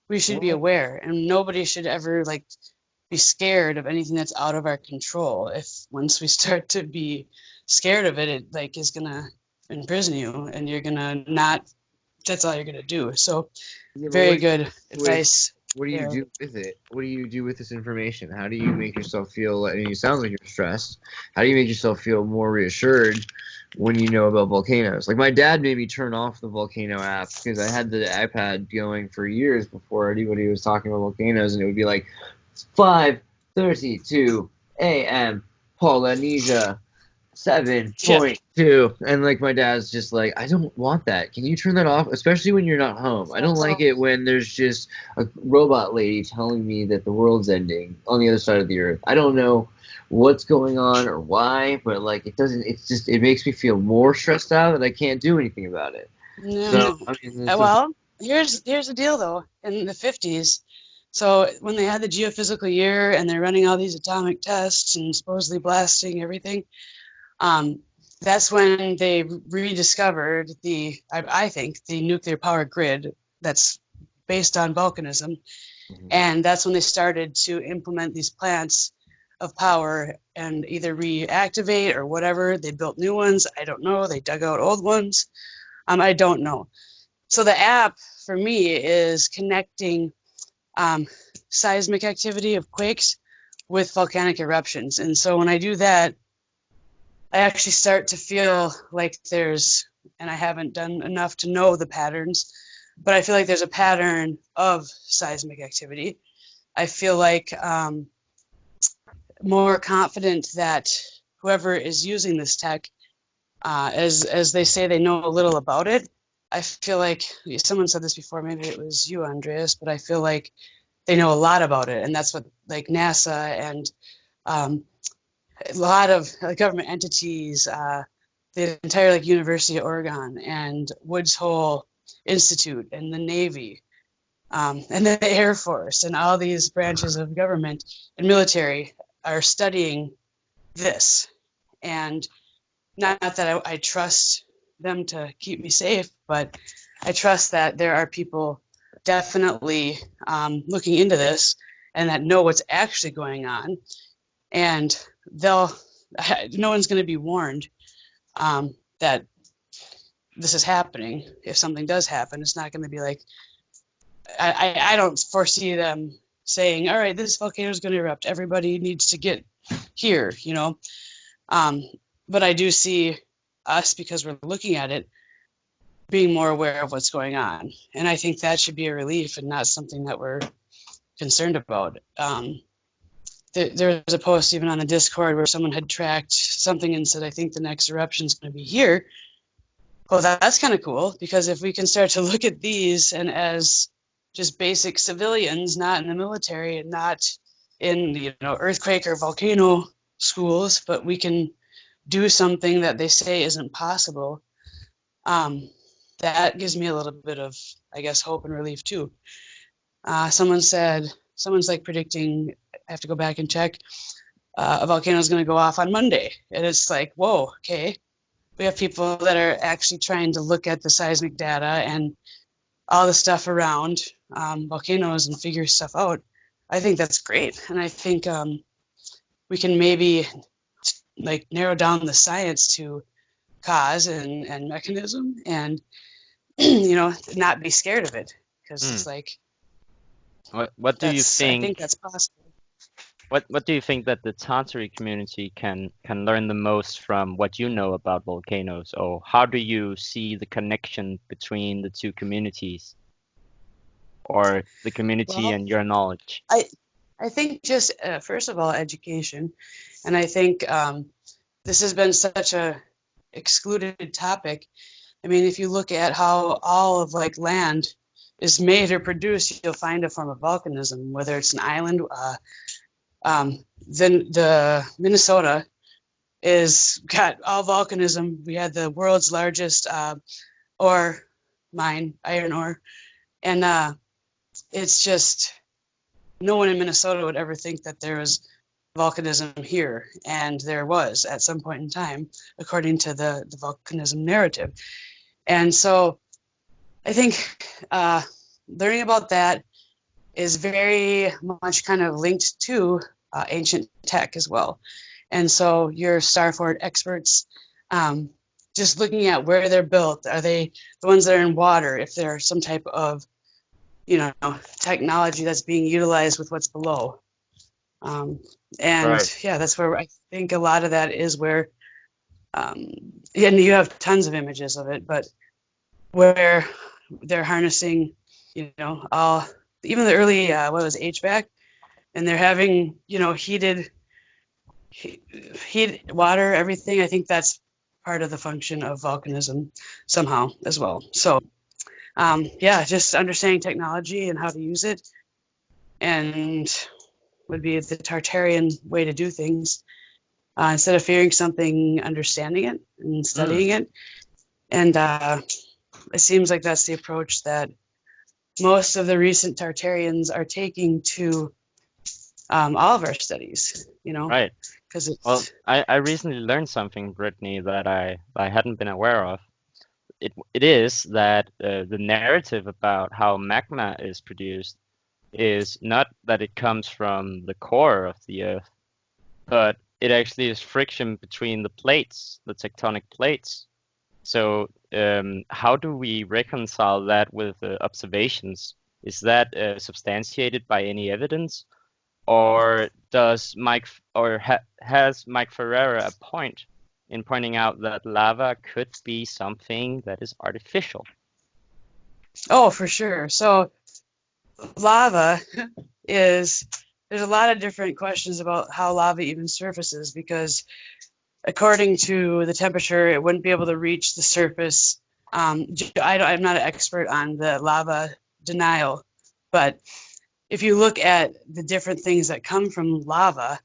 we should be aware, and nobody should ever be scared of anything that's out of our control. If once we start to be scared of it, it is gonna imprison you, and you're gonna not. That's all you're gonna do. So, very good advice. What do you do with it? What do you do with this information? How do you make yourself feel? I mean, it sounds like you're stressed. How do you make yourself feel more reassured when you know about volcanoes? Like, my dad made me turn off the volcano app, because I had the iPad going for years before anybody was talking about volcanoes, and it would be like 5:32 a.m. Polynesia 7.2, and my dad's just like, I don't want that. Can you turn that off? Especially when you're not home. I don't like it when there's just a robot lady telling me that the world's ending on the other side of the earth. I don't know what's going on or why, but it makes me feel more stressed out that I can't do anything about it. No. So, here's the deal though. In the 50s, so when they had the geophysical year and they're running all these atomic tests and supposedly blasting everything, that's when they rediscovered I think the nuclear power grid that's based on volcanism. Mm-hmm. And that's when they started to implement these plants of power and either reactivate or whatever. They built new ones. I don't know. They dug out old ones. I don't know. So the app for me is connecting seismic activity of quakes with volcanic eruptions. And so when I do that, I actually start to feel like and I haven't done enough to know the patterns, but I feel like there's a pattern of seismic activity. I feel like more confident that whoever is using this tech, as they say they know a little about it, I feel like, someone said this before, maybe it was you, Andreas, but I feel like they know a lot about it, and that's what NASA and a lot of government entities, the entire University of Oregon and Woods Hole Institute and the Navy, and the Air Force and all these branches of government and military are studying this. And not that I trust them to keep me safe, but I trust that there are people definitely looking into this and that know what's actually going on, and no one's going to be warned that this is happening. If something does happen, it's not going to be like, I don't foresee them saying, all right, this volcano is going to erupt, everybody needs to get here, but I do see us, because we're looking at it, being more aware of what's going on, and I think that should be a relief and not something that we're concerned about. There was a post even on the Discord where someone had tracked something and said, I think the next eruption is going to be here. Well, that's kind of cool, because if we can start to look at these and as just basic civilians, not in the military and not in earthquake or volcano schools, but we can do something that they say isn't possible, that gives me a little bit of, I guess, hope and relief too. Someone's like predicting, I have to go back and check, a volcano is going to go off on Monday. And it's like, whoa, okay. We have people that are actually trying to look at the seismic data and all the stuff around volcanoes and figure stuff out. I think that's great. And I think we can maybe like narrow down the science to cause and mechanism, and not be scared of it, because it's like, what do you I think? think that's possible. What do you think that the Tartary community can learn the most from what you know about volcanoes, or how do you see the connection between the two communities, or the community Well, and your knowledge? I think just first of all, education, and I think this has been such a excluded topic. I mean, if you look at how all of like land is made or produced, you'll find a form of volcanism, whether it's an island. Then the Minnesota is got all volcanism. We had the world's largest ore mine, iron ore, and it's just, no one in Minnesota would ever think that there was volcanism here, and there was at some point in time, according to the volcanism narrative. And so I think learning about that is very much kind of linked to ancient tech as well. And so your Starford experts, just looking at where they're built, are they the ones that are in water, if there's some type of technology that's being utilized with what's below. And Right. yeah, that's where I think a lot of that is where, and you have tons of images of it, but where they're harnessing, all, even the early, HVAC, and they're having, heated water, everything. I think that's part of the function of volcanism somehow as well. So, yeah, just understanding technology and how to use it, and would be the Tartarian way to do things. Instead of fearing something, understanding it and studying it. And it seems like that's the approach that most of the recent Tartarians are taking to all of our studies, Right. because it's... Well, I recently learned something, Brittany, that I hadn't been aware of. It is that the narrative about how magma is produced is not that it comes from the core of the Earth, but it actually is friction between the plates, the tectonic plates. So how do we reconcile that with observations? Is that substantiated by any evidence? Or has Mike Ferreira a point in pointing out that lava could be something that is artificial? Oh, for sure. So lava there's a lot of different questions about how lava even surfaces, because according to the temperature, it wouldn't be able to reach the surface. I'm not an expert on the lava denial, but if you look at the different things that come from lava,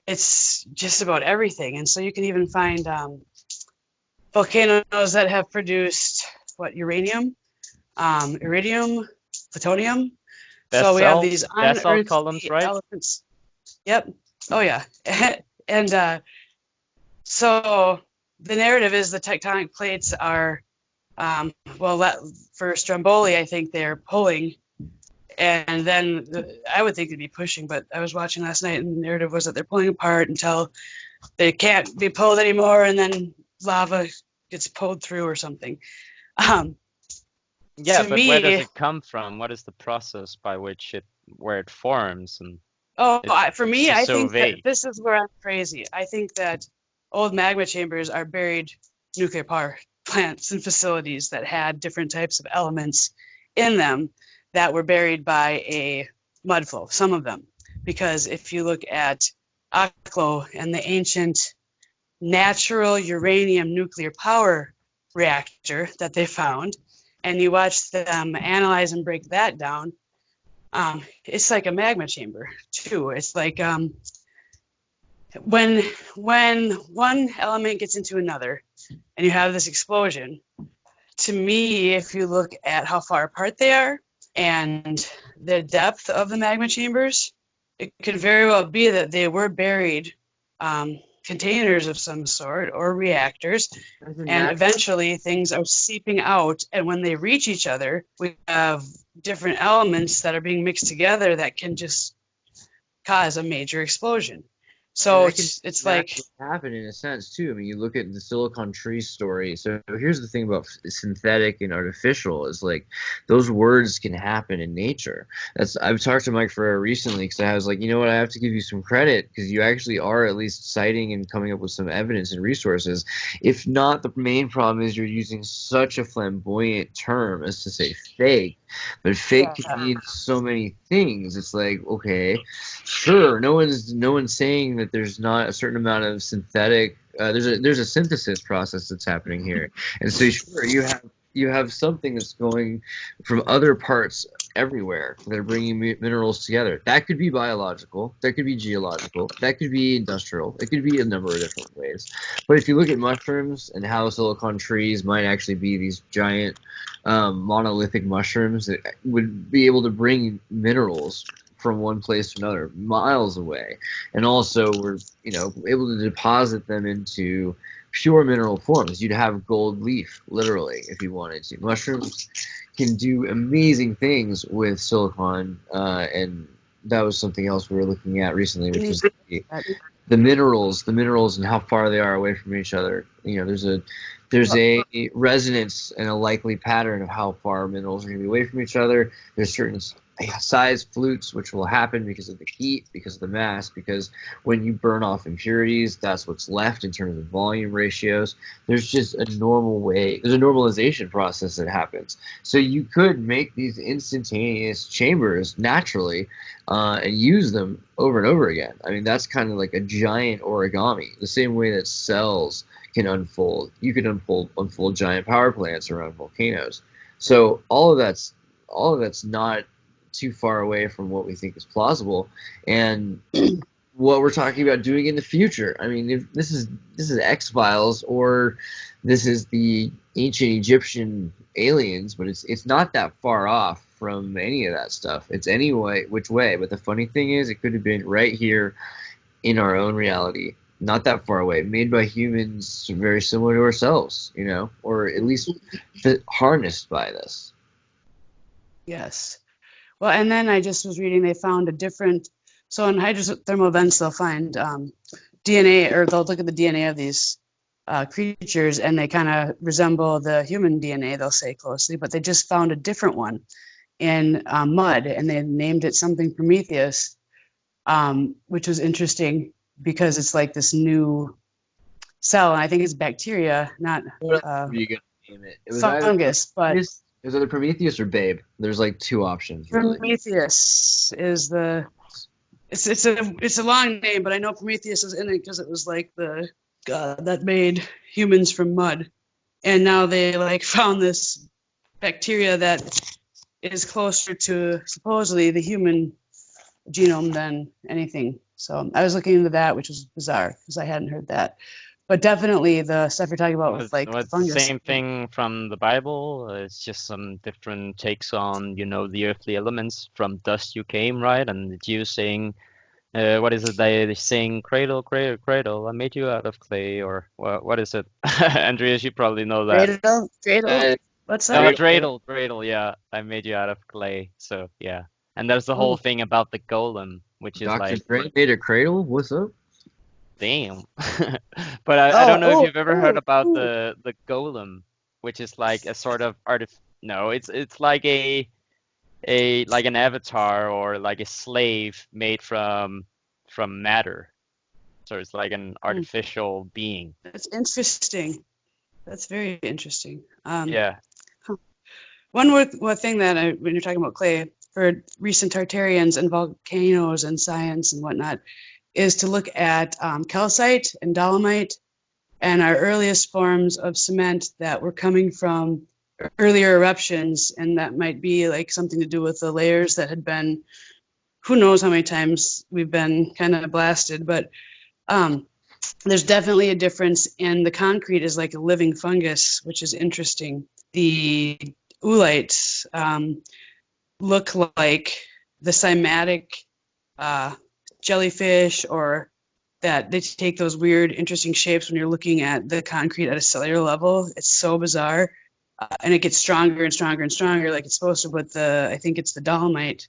it's just about everything. And so you can even find volcanoes that have produced uranium, iridium, plutonium. So we have these basalt columns, right? elements. Yep. Oh yeah. And so the narrative is the tectonic plates are, for Stromboli, I think they're pulling, and then I would think they'd be pushing, but I was watching last night, and the narrative was that they're pulling apart until they can't be pulled anymore, and then lava gets pulled through or something. Yeah, To but where does me, it come from? What is the process by which where it forms? And for me, it's just I so think that vague. this is where I'm crazy. I think that old magma chambers are buried nuclear power plants and facilities that had different types of elements in them that were buried by a mud flow, some of them. Because if you look at Aklo and the ancient natural uranium nuclear power reactor that they found, and you watch them analyze and break that down, it's like a magma chamber too. It's like when one element gets into another and you have this explosion. To me, if you look at how far apart they are and the depth of the magma chambers, it could very well be that they were buried containers of some sort or reactors, and eventually things are seeping out, and when they reach each other, we have different elements that are being mixed together that can just cause a major explosion. So it's like happen in a sense too. I mean, you look at the silicon tree story. So here's the thing about synthetic and artificial is like those words can happen in nature. I've talked to Mike Ferrer recently because I was like, you know what, I have to give you some credit because you actually are at least citing and coming up with some evidence and resources. If not, the main problem is you're using such a flamboyant term as to say fake. But fake can mean so many things. It's like, okay, sure, no one's saying that there's not a certain amount of synthetic. There's a synthesis process that's happening here, and so sure you have something that's going from other parts everywhere that are bringing minerals together. That could be biological, that could be geological, that could be industrial, it could be a number of different ways. But if you look at mushrooms and how silicon trees might actually be these giant monolithic mushrooms that would be able to bring minerals from one place to another, miles away, and also we're able to deposit them into pure mineral forms. You'd have gold leaf, literally, if you wanted to. Mushrooms can do amazing things with silicon, and that was something else we were looking at recently, which was the minerals and how far they are away from each other. There's a resonance and a likely pattern of how far minerals are going to be away from each other. There's certain size flutes which will happen because of the heat, because of the mass, because when you burn off impurities, that's what's left in terms of volume ratios. There's just a normalization process that happens. So you could make these instantaneous chambers naturally and use them over and over again. I mean, that's kind of like a giant origami, the same way that cells can unfold. You can unfold giant power plants around volcanoes. So all of that's not too far away from what we think is plausible, and what we're talking about doing in the future. I mean, if this is X-Files or this is the ancient Egyptian aliens, but it's not that far off from any of that stuff. It's which way. But the funny thing is, it could have been right here in our own reality, not that far away, made by humans very similar to ourselves, or at least harnessed by this. Yes. Well, and then I just was reading they found so in hydrothermal vents they'll find DNA, or they'll look at the DNA of these creatures, and they kind of resemble the human DNA, they'll say closely, but they just found a different one in mud, and they named it something Prometheus, which was interesting because it's like this new cell, and I think it's bacteria, not what else were you gonna name it? It was fungus, but it was either Prometheus or Babe. There's like two options, really. Prometheus is it's a long name, but I know Prometheus is in it because it was like the god that made humans from mud, and now they found this bacteria that is closer to supposedly the human genome than anything. So I was looking into that, which was bizarre because I hadn't heard that. But definitely the stuff you're talking about with What's fungus. the same thing from the Bible? It's just some different takes on, the earthly elements. From dust you came, right? And the Jews saying, what is it they sing? Cradle, cradle, cradle. I made you out of clay, or what is it? Andreas, you probably know that. Dreidel. What's Oh, that? dreidel. Yeah, I made you out of clay. So yeah, and there's the whole Oh, thing about the golem, which is Dr. like, Dre made a cradle? What's up? damn. But I don't know if you've ever heard about oh. the golem, which is like a sort of No, it's like like an avatar or like a slave made from matter. So it's like an artificial being. That's interesting. That's very interesting. Yeah. One more thing that when you're talking about clay, for recent Tartarians and volcanoes and science and whatnot, is to look at calcite and dolomite and our earliest forms of cement that were coming from earlier eruptions, and that might be like something to do with the layers that had been, who knows how many times we've been kind of blasted, but there's definitely a difference, and the concrete is like a living fungus, which is interesting. The oolites look like the cymatic jellyfish, or that they take those weird, interesting shapes when you're looking at the concrete at a cellular level. It's so bizarre. And it gets stronger and stronger and stronger, like it's supposed to, with I think it's the dolomite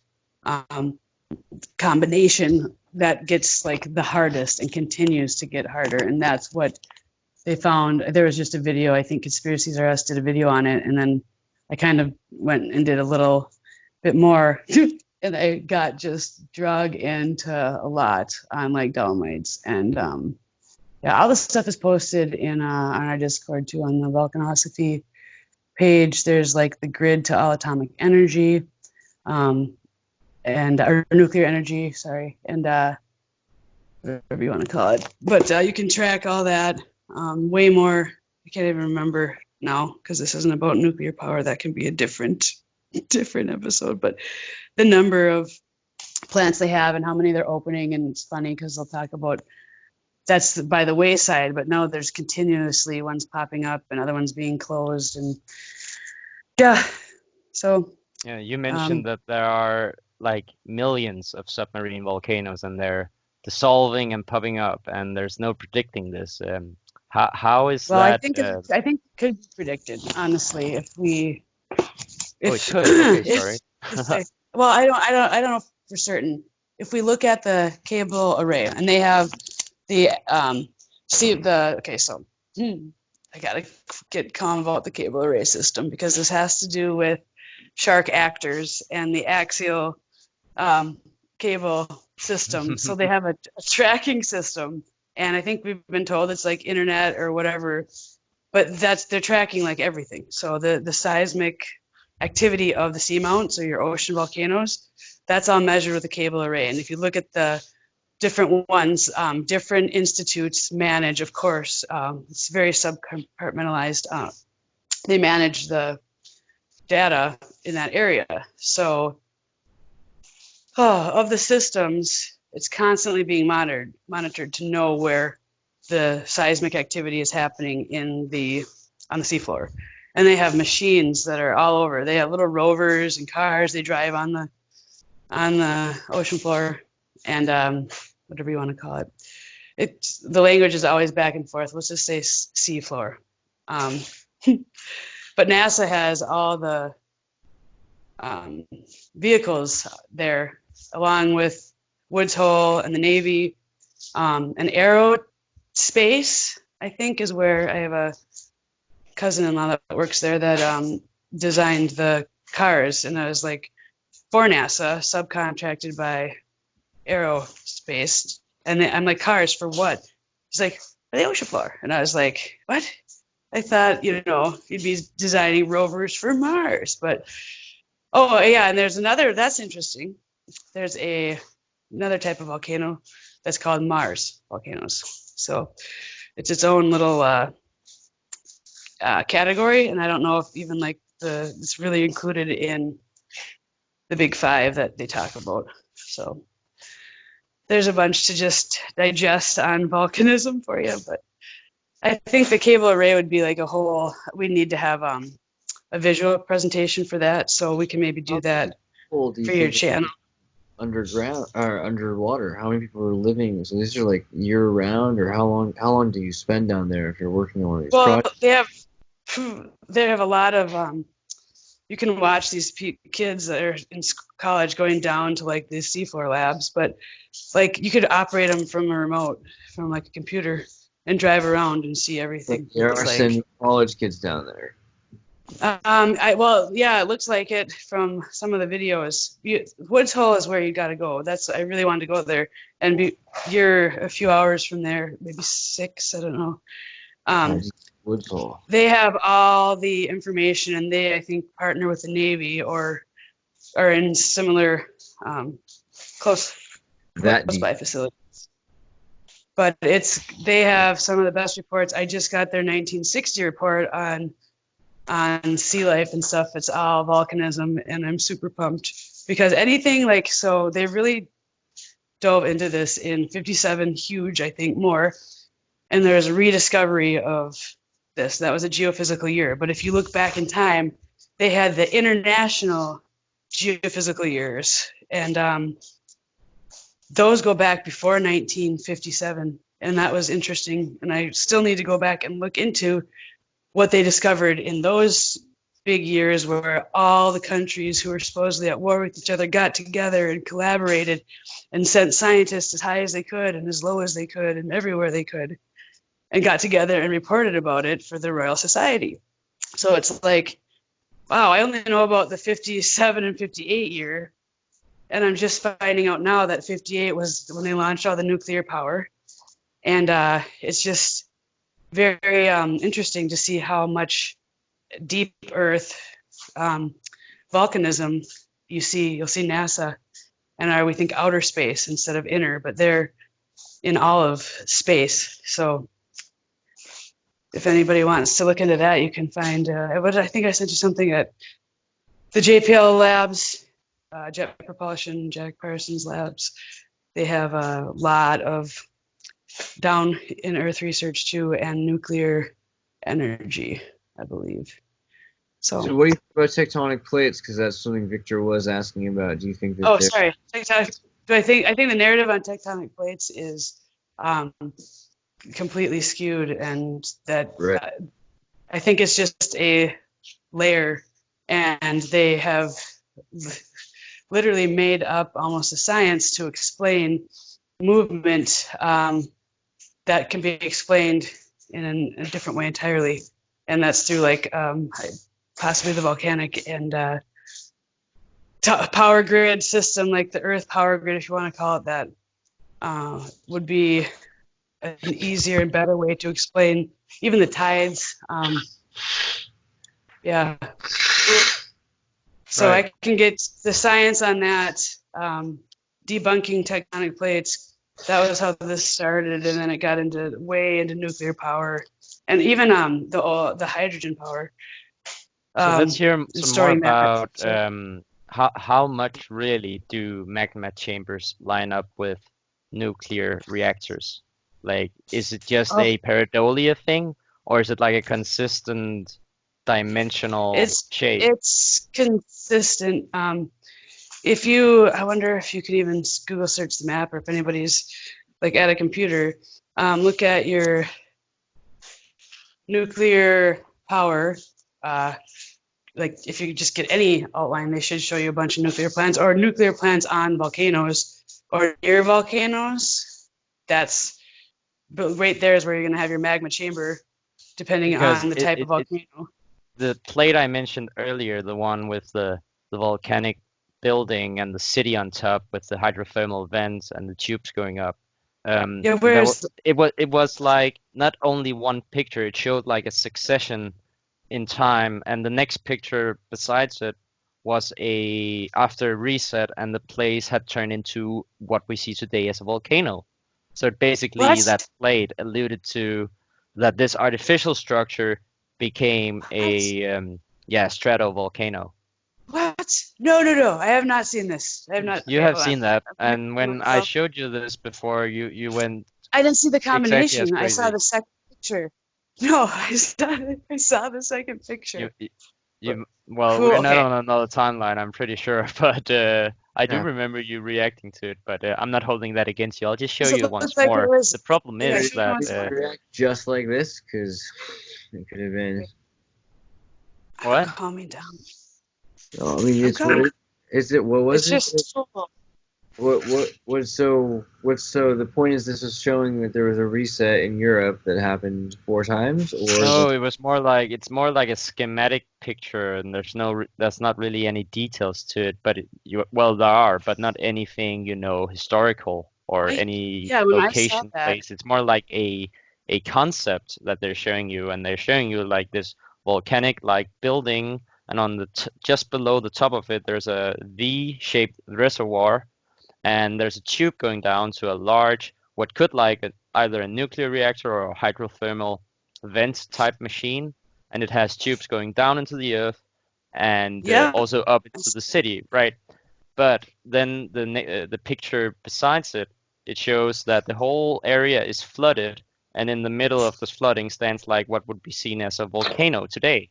combination that gets like the hardest and continues to get harder. And that's what they found. There was just a video, I think Conspiracies R Us did a video on it, and then I kind of went and did a little bit more and I got just drug into a lot on like dolomites. And yeah, all this stuff is posted in on our Discord too, on the volcanosophy page. There's like the grid to all atomic energy, and or nuclear energy, sorry, and whatever you want to call it. But you can track all that way more. I can't even remember now because this isn't about nuclear power. That can be a different episode. But the number of plants they have and how many they're opening, and it's funny because they'll talk about that's by the wayside, but no, there's continuously ones popping up and other ones being closed, and yeah. So Yeah, you mentioned that there are like millions of submarine volcanoes and they're dissolving and popping up, and there's no predicting this. How is well, that? I think it could be predicted, honestly, if we. If, okay, sorry. Well, I don't know for certain. If we look at the cable array, and they have the so I gotta get calm about the cable array system because this has to do with shark actors and the axial cable system. So they have a tracking system, and I think we've been told it's like internet or whatever, but they're tracking like everything. So the seismic activity of the seamount, so your ocean volcanoes, that's all measured with a cable array. And if you look at the different ones, different institutes manage, of course, it's very subcompartmentalized. They manage the data in that area. So of the systems, it's constantly being monitored to know where the seismic activity is happening on the seafloor. And they have machines that are all over. They have little rovers and cars they drive on the ocean floor, and whatever you want to call it. The language is always back and forth. Let's just say seafloor. But NASA has all the vehicles there, along with Woods Hole and the Navy. And Aerospace, I think, is where I have a cousin-in-law that works there that designed the cars, and I was like, for NASA, subcontracted by Aerospace, and I'm like, cars for what? He's like, for the ocean floor, and I was like, what? I thought you'd be designing rovers for Mars, but oh yeah, and there's another that's interesting. There's another type of volcano that's called Mars volcanoes, so it's its own little category, and I don't know if even like it's really included in the big five that they talk about. So there's a bunch to just digest on volcanism for you, but I think the cable array would be like we need to have a visual presentation for that, so we can maybe do that for your channel. underground or underwater? How many people are living? So these are like year round, or how long do you spend down there if you're working on one of these Well, projects? they have a lot of you can watch these kids that are in college going down to like these seafloor labs, but like you could operate them from a remote, from like a computer, and drive around and see everything. There It's are like, sending college kids down there. well, yeah, it looks like it from some of the videos. Woods Hole is where you got to go. I really wanted to go there, and you're a few hours from there, maybe 6, I don't know. Woods Hole. They have all the information, and they, I think, partner with the Navy or are in similar close by facilities. But they have some of the best reports. I just got their 1960 report on sea life and stuff. It's all volcanism, and I'm super pumped because anything like, so they really dove into this in 57, huge, I think, more. And there's a rediscovery of this. That was a geophysical year. But if you look back in time, they had the international geophysical years, and those go back before 1957, and that was interesting. And I still need to go back and look into what they discovered in those big years, where all the countries who were supposedly at war with each other got together and collaborated and sent scientists as high as they could and as low as they could and everywhere they could, and got together and reported about it for the Royal Society. So it's like, wow, I only know about the 57 and 58 year, and I'm just finding out now that 58 was when they launched all the nuclear power. And it's just very interesting to see how much deep earth volcanism you'll see NASA, and we think outer space instead of inner, but they're in all of space. So if anybody wants to look into that, you can find, I think I sent you something at the JPL labs, Jet Propulsion, Jack Parsons labs. They have a lot of down in Earth research too, and nuclear energy, I believe. So what do you think about tectonic plates? Because that's something Victor was asking about. Do you think that? Oh, sorry. I think the narrative on tectonic plates is completely skewed, and that Right. I think it's just a layer, and they have literally made up almost a science to explain movement that can be explained in a different way entirely, and that's through like possibly the volcanic and power grid system, like the Earth power grid, if you want to call it that, would be an easier and better way to explain even the tides. Yeah. So Right. I can get the science on that, debunking tectonic plates. That was how this started, and then it got way into nuclear power, and even the hydrogen power. So let's hear some more about So, how much really do magma chambers line up with nuclear reactors? Like, is it just a pareidolia thing, or is it like a consistent dimensional shape? It's consistent. I wonder if you could even Google search the map, or if anybody's like at a computer, look at your nuclear power. Like if you just get any outline, they should show you a bunch of nuclear plants or nuclear plants on volcanoes or near volcanoes. But right there is where you're going to have your magma chamber, depending on the type of volcano. The plate I mentioned earlier, the one with the volcanic building and the city on top with the hydrothermal vents and the tubes going up. It was like not only one picture, it showed like a succession in time, and the next picture besides it was after a reset, and the place had turned into what we see today as a volcano. So basically that plate alluded to that this artificial structure became a stratovolcano. What? No. I have not seen this. I have not. You have seen that, and when I showed you this before, you went. I didn't see the combination. Exactly I saw the second picture. No, I saw the second picture. Well, we're not on another timeline, I'm pretty sure, but I do Yeah. remember you reacting to it, but I'm not holding that against you. I'll just show So you it once looked like it more. was. The problem Yeah, is you know, that React just like this, because it could have been. what? calm me down. Oh, I mean, it's Okay. what is it? What was It's it? just What's so the point is this was showing that there was a reset in Europe that happened 4 times, or No, it was more like it's more like a schematic picture, and there's not really any details to it. But well, there are, but not anything historical or any yeah, when I saw location that, place. It's more like a concept that they're showing you, and they're showing you like this volcanic like building, and on the just below the top of it, there's a V-shaped reservoir, and there's a tube going down to a large, what could like either a nuclear reactor or a hydrothermal vent type machine, and it has tubes going down into the earth and yeah, also up into the city, right? But then the picture besides it, it shows that the whole area is flooded, and in the middle of this flooding stands like what would be seen as a volcano today,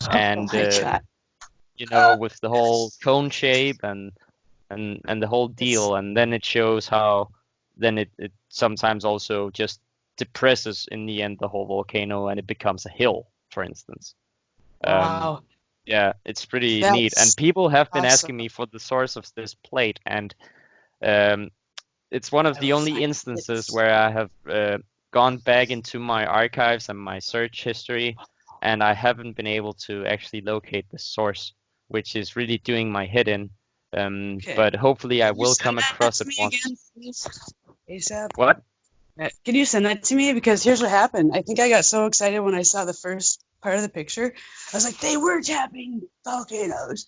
oh and my God, with the whole cone shape and the whole it's deal, and then it shows how then it sometimes also just depresses in the end the whole volcano and it becomes a hill, for instance. wow, Yeah, it's pretty neat, and that's people have been awesome. asking me for the source of this plate, and um, it's one of I the will only find instances it. where I have gone back into my archives and my search history, and I haven't been able to actually locate the source, which is really doing my head in. Okay, But hopefully I can you will send come that across to it me once. again, please, ASAP? What? Can you send that to me? Because here's what happened. I think I got so excited when I saw the first part of the picture. I was like, they were tapping volcanoes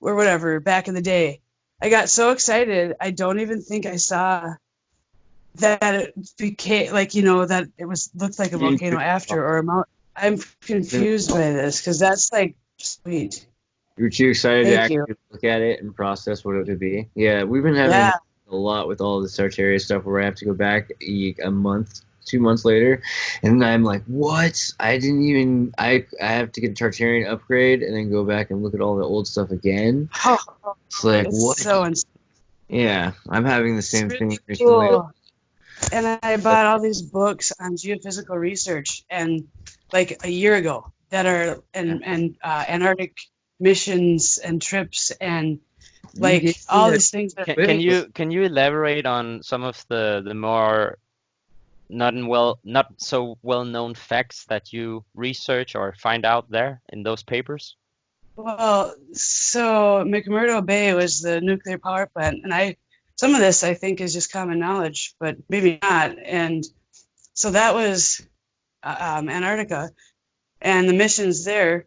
or whatever back in the day. I got so excited. I don't even think I saw that it became like, that it was looked like a volcano after or a mountain. I'm confused by this because that's like sweet. you were too excited to Thank you. actually look at it and process what it would be? Yeah, we've been having Yeah. a lot with all the Tartary stuff where I have to go back a month, 2 months later, and I'm like, what? I didn't even. I have to get a Tartarian upgrade and then go back and look at all the old stuff again. Oh, It's like, it's what? so Yeah, I'm having the same really thing recently. cool. And I bought all these books on geophysical research and like a year ago that are and Antarctic missions and trips and You like gave me all a these things that Can you elaborate on some of the more not so well known facts that you research or find out there in those papers? well, so McMurdo Bay was the nuclear power plant, and some of this I think is just common knowledge, but maybe not. And so that was Antarctica, and the missions there.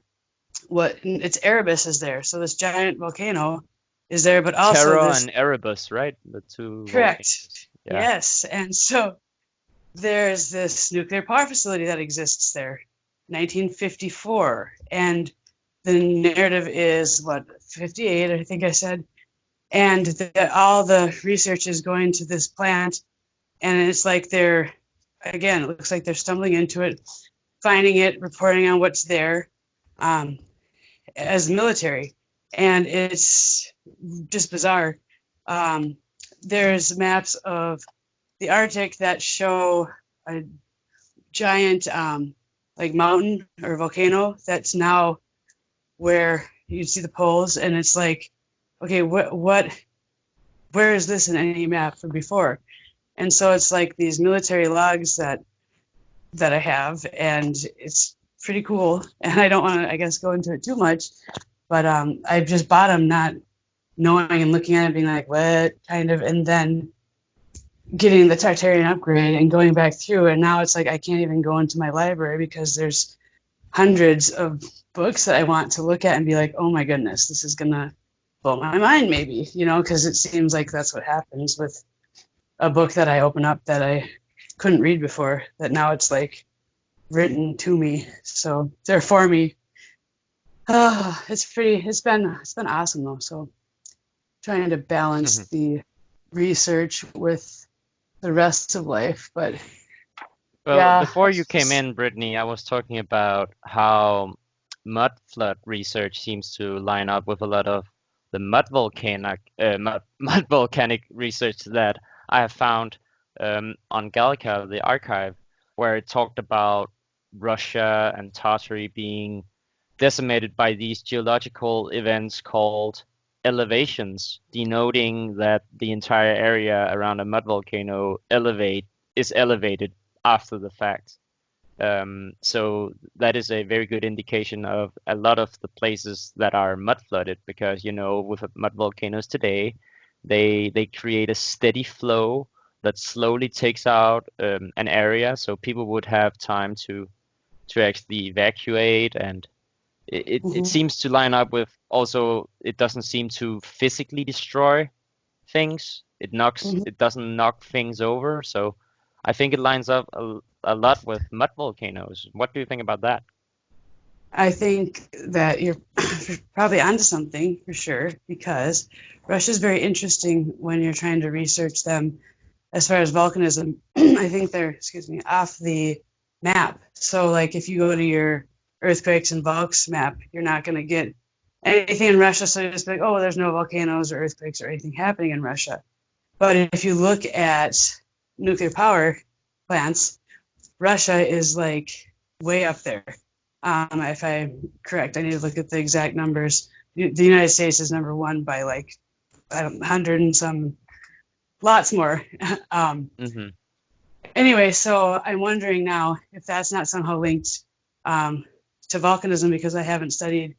It's Erebus is there, so this giant volcano is there, but also Terra this and Erebus, right? The two correct. volcanoes. Yeah. Yes, and so there's this nuclear power facility that exists there, 1954, and the narrative is what 58, I think I said, and all the research is going to this plant, and it's like it looks like they're stumbling into it, finding it, reporting on what's there, as military, and it's just bizarre. There's maps of the Arctic that show a giant like mountain or volcano that's now where you see the poles, and it's like, okay, where is this in any map from before? And so it's like these military logs that I have, and it's pretty cool. And I don't want to, I guess, go into it too much, but I've just bought them not knowing and looking at it, being like, what kind of, and then getting the Tartarian upgrade and going back through, and now it's like I can't even go into my library because there's hundreds of books that I want to look at and be like, oh my goodness, this is gonna blow my mind, maybe, because it seems like that's what happens with a book that I open up that I couldn't read before, that now it's like written to me, so they're for me. It's been awesome though. So trying to balance the research with the rest of life, but Well, yeah. before you came in, Brittany, I was talking about how mud flood research seems to line up with a lot of the mud volcanic research that I have found on Gallica, the archive, where it talked about Russia and Tartary being decimated by these geological events called elevations, denoting that the entire area around a mud volcano is elevated after the fact. So that is a very good indication of a lot of the places that are mud flooded, because with mud volcanoes today, they create a steady flow that slowly takes out an area, so people would have time to actually evacuate, and it seems to line up with, also it doesn't seem to physically destroy things. It doesn't knock things over, so I think it lines up a lot with mud volcanoes. What do you think about that? I think that you're probably onto something for sure, because Russia is very interesting when you're trying to research them as far as volcanism. I think they're, off the map. So like if you go to your earthquakes and volcs map, you're not going to get anything in Russia. So you just be like, oh, there's no volcanoes or earthquakes or anything happening in Russia. But if you look at nuclear power plants, Russia is like way up there. If I'm correct, I need to look at the exact numbers. The United States is number one by like 100 and some, lots more. Anyway, so I'm wondering now if that's not somehow linked to volcanism, because I haven't studied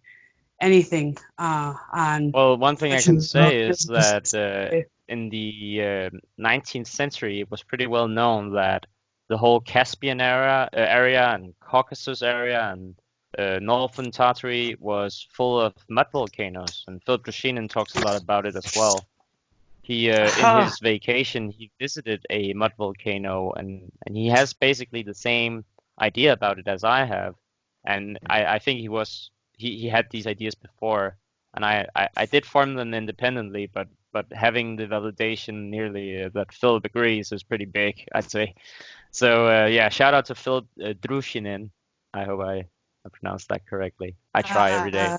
anything on. Well, one thing I can say is that in the 19th century, it was pretty well known that the whole Caspian area and Caucasus area and northern Tartary was full of mud volcanoes, and Philip Drushinin talks a lot about it as well. He in his vacation, he visited a mud volcano, and he has basically the same idea about it as I have, and I think he had these ideas before, and I did form them independently, but having the validation nearly that Philip agrees is pretty big, I'd say. So yeah, shout out to Philip Drushinin. I hope I pronounced that correctly. I try every day.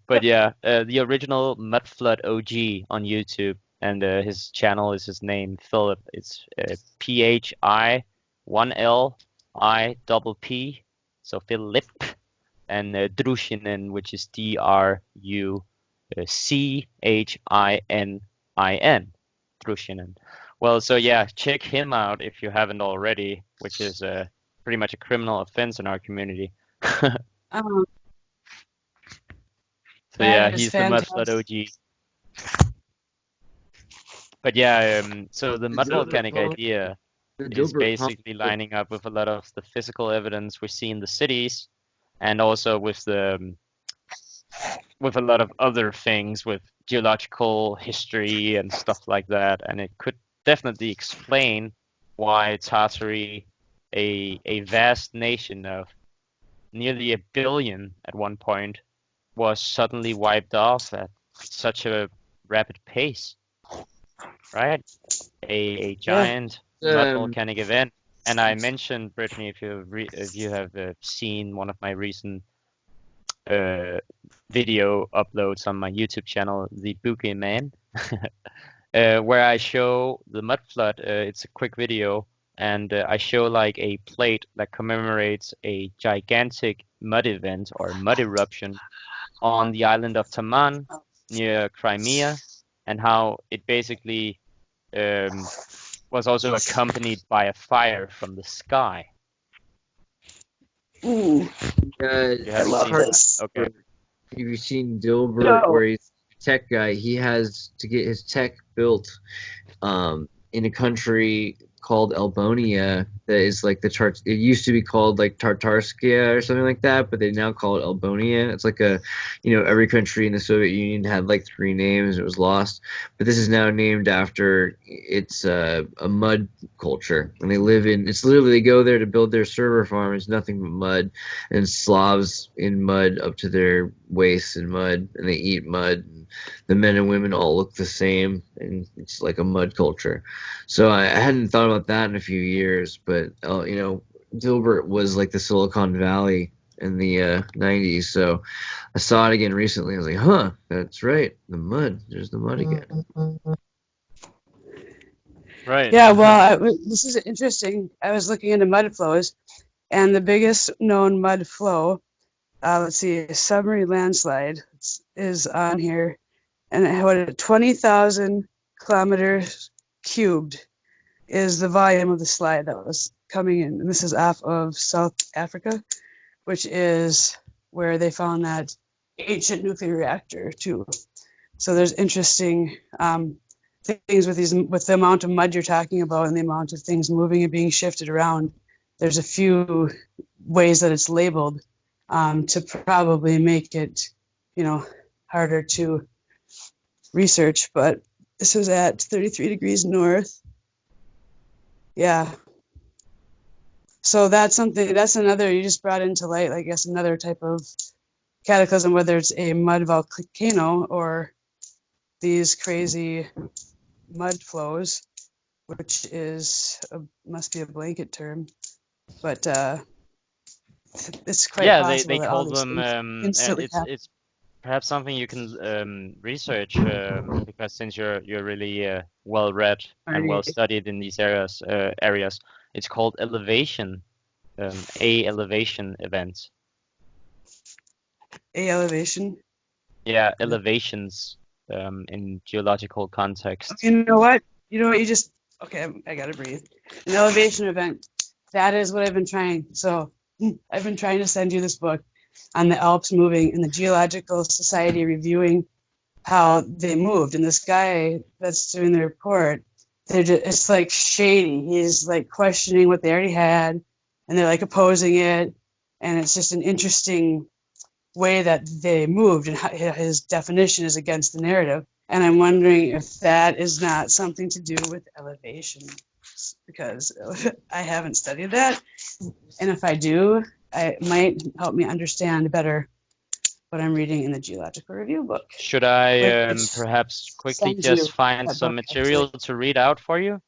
But yeah, the original Mudflood OG on YouTube, and his channel is his name, Philip. It's PHI1LIPP, so Philip, and Drushinin, which is DRUCHININ, Drushinin. Well, so yeah, check him out if you haven't already, which is pretty much a criminal offense in our community. So yeah, he's the Mudflood OG. But yeah, so the mud volcanic idea is basically lining up with a lot of the physical evidence we see in the cities, and also with a lot of other things with geological history and stuff like that, and it could definitely explain why Tartary, a vast nation of nearly 1 billion at one point, was suddenly wiped off at such a rapid pace, right? A giant mud volcanic event. And I mentioned, Britne, if you have seen one of my recent video uploads on my YouTube channel, The Bouquet Man, where I show the mud flood. It's a quick video, and I show like a plate that commemorates a gigantic mud event or mud eruption on the island of Taman near Crimea, and how it basically was also accompanied by a fire from the sky. Ooh. I love this. Okay. Have you seen Dilbert, where he's a tech guy? He has to get his tech built in a country called Albonia that is like it used to be called like Tartarskia or something like that, but they now call it Albonia. It's like every country in the Soviet Union had like 3 names. It was lost, but this is now named after it's a mud culture, and it's literally, they go there to build their server farm. It's nothing but mud, and Slavs in mud up to their waists in mud, and they eat mud. The men and women all look the same, and it's like a mud culture. So I hadn't thought about that in a few years, but Dilbert was like the Silicon Valley in the 90s. So I saw it again recently. I was like, huh, that's right. The mud. There's the mud again. Right. Yeah, well, this is interesting. I was looking into mud flows, and the biggest known mud flow, let's see, submarine landslide is on here, and what 20,000 kilometers cubed is the volume of the slide that was coming in. And this is off of South Africa, which is where they found that ancient nuclear reactor too. So there's interesting things with the amount of mud you're talking about and the amount of things moving and being shifted around. There's a few ways that it's labeled to probably make it, harder to research. But this was at 33 degrees north. Yeah. So that's another, you just brought into light, I guess, another type of cataclysm, whether it's a mud volcano or these crazy mud flows, which must be a blanket term, but it's quite possible they that all call these them. things instantly happen. It's perhaps something you can research because since you're really well read and well studied in these areas, it's called elevation, elevation events. Elevation. Yeah, elevations in geological context. You know what? Okay, I gotta breathe. An elevation event. That is what I've been trying. So I've been trying to send you this book on the Alps moving and the Geological Society reviewing how they moved. And this guy that's doing the report, it's like shady. He's like questioning what they already had, and they're like opposing it. And it's just an interesting way that they moved, and his definition is against the narrative. And I'm wondering if that is not something to do with elevation, because I haven't studied that. And if I do, it might help me understand better what I'm reading in the Geological Review book. Should I perhaps quickly just find some material to read out for you?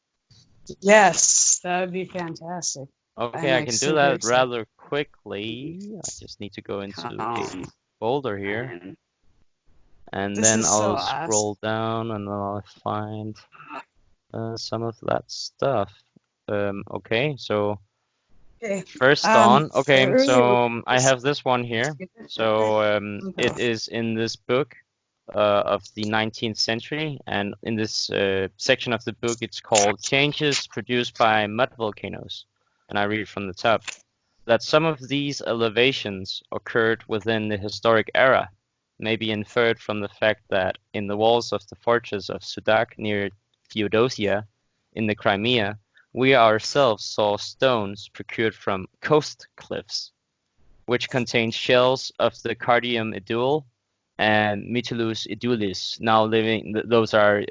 Yes, that would be fantastic. Okay, I can do that rather quickly. I just need to go into a folder here. And then I'll scroll down and I'll find some of that stuff. Okay, so first on, so I have this one here. So it is in this book of the 19th century, and in this section of the book, it's called Changes Produced by Mud Volcanoes. And I read from the top that some of these elevations occurred within the historic era may be inferred from the fact that in the walls of the fortress of Sudak near Theodosia in the Crimea, we ourselves saw stones procured from coast cliffs, which contained shells of the Cardium edule and Mytilus edulis, now living, those are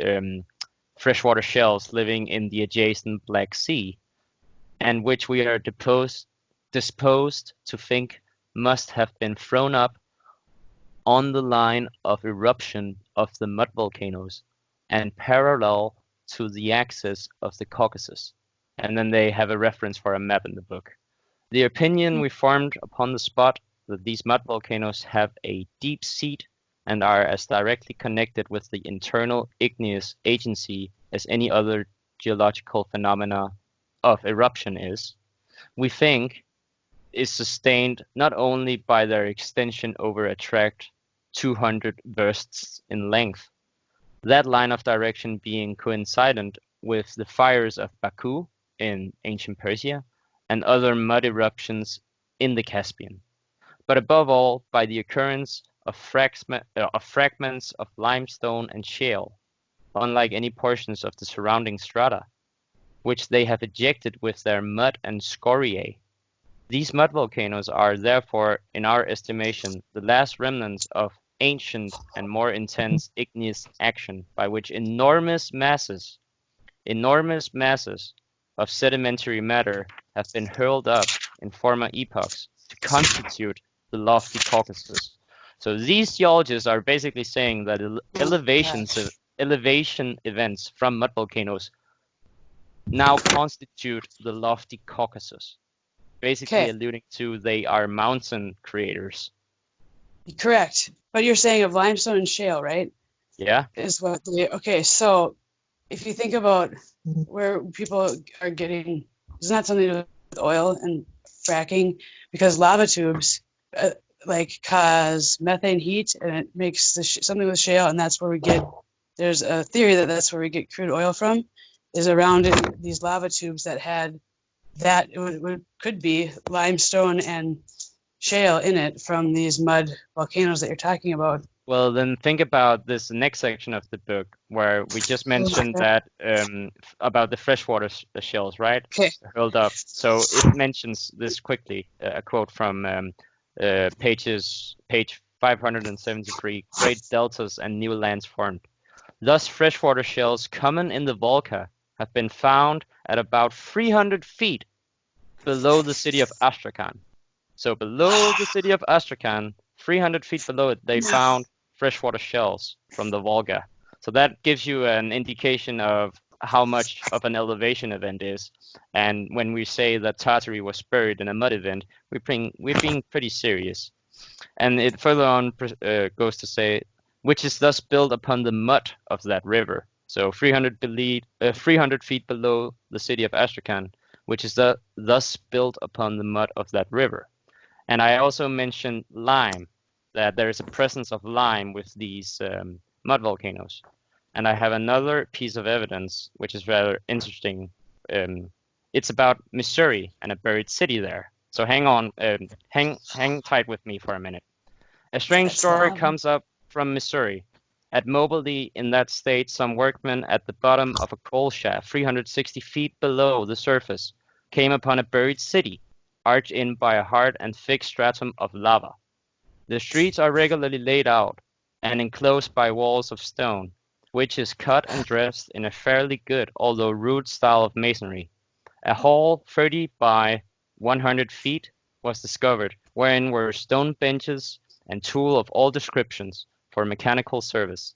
freshwater shells living in the adjacent Black Sea, and which we are disposed to think must have been thrown up on the line of eruption of the mud volcanoes and parallel to the axis of the Caucasus. And then they have a reference for a map in the book. The opinion we formed upon the spot that these mud volcanoes have a deep seat and are as directly connected with the internal igneous agency as any other geological phenomena of eruption is, we think is sustained not only by their extension over a tract 200 versts in length, that line of direction being coincident with the fires of Baku in ancient Persia and other mud eruptions in the Caspian, but above all by the occurrence of fragments of limestone and shale, unlike any portions of the surrounding strata, which they have ejected with their mud and scoriae. These mud volcanoes are therefore, in our estimation, the last remnants of ancient and more intense igneous action by which enormous masses of sedimentary matter have been hurled up in former epochs to constitute the lofty Caucasus. So these geologists are basically saying that elevation events from mud volcanoes now constitute the lofty Caucasus. basically Okay. alluding to they are mountain creators. Correct. But you're saying of limestone and shale, right? Yeah. Is what okay, so if you think about where people are getting, isn't that something to do with oil and fracking? Because lava tubes like cause methane heat, and it makes something with shale, and that's where we get. There's a theory that that's where we get crude oil from, is around these lava tubes that had that could be limestone and shale in it from these mud volcanoes that you're talking about. Well, then think about this next section of the book where we just mentioned that about the freshwater shells, right? Okay. Hurled up. So it mentions this quickly, a quote from page 573, great deltas and new lands formed. Thus, freshwater shells common in the Volga have been found at about 300 feet below the city of Astrakhan. So below the city of Astrakhan, 300 feet below it, they found freshwater shells from the Volga. So that gives you an indication of how much of an elevation event is. And when we say that Tartary was buried in a mud event, we're being pretty serious. And it further on goes to say, which is thus built upon the mud of that river. So 300 feet below the city of Astrakhan, which is thus built upon the mud of that river. And I also mentioned lime, that there is a presence of lime with these mud volcanoes. And I have another piece of evidence, which is rather interesting. It's about Missouri and a buried city there. So hang on, hang tight with me for a minute. A strange story comes up from Missouri. At Moberly in that state, some workmen at the bottom of a coal shaft, 360 feet below the surface, came upon a buried city, arched in by a hard and thick stratum of lava. The streets are regularly laid out and enclosed by walls of stone, which is cut and dressed in a fairly good, although rude style of masonry. A hall 30 by 100 feet was discovered, wherein were stone benches and tools of all descriptions for mechanical service.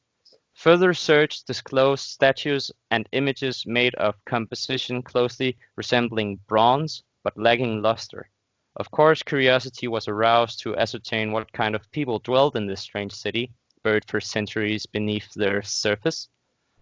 Further search disclosed statues and images made of composition closely resembling bronze, but lacking luster. Of course, curiosity was aroused to ascertain what kind of people dwelt in this strange city, buried for centuries beneath the earth's surface.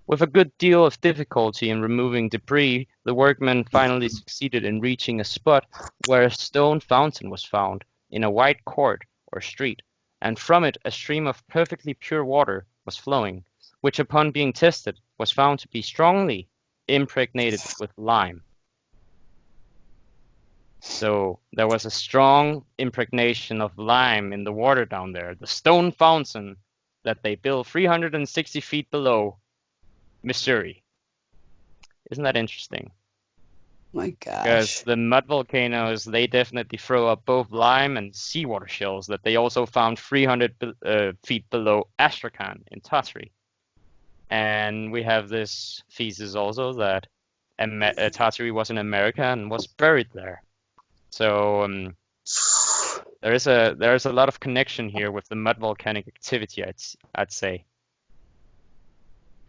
With a good deal of difficulty in removing debris, the workmen finally succeeded in reaching a spot where a stone fountain was found in a wide court or street, and from it a stream of perfectly pure water was flowing, which upon being tested was found to be strongly impregnated with lime. So there was a strong impregnation of lime in the water down there. The stone fountain that they built 360 feet below Missouri. Isn't that interesting? My gosh. Because the mud volcanoes, they definitely throw up both lime and seawater shells that they also found 300 feet below Astrakhan in Tartary. And we have this thesis also that Tartary was in America and was buried there. So there is a lot of connection here with the mud volcanic activity, I'd say.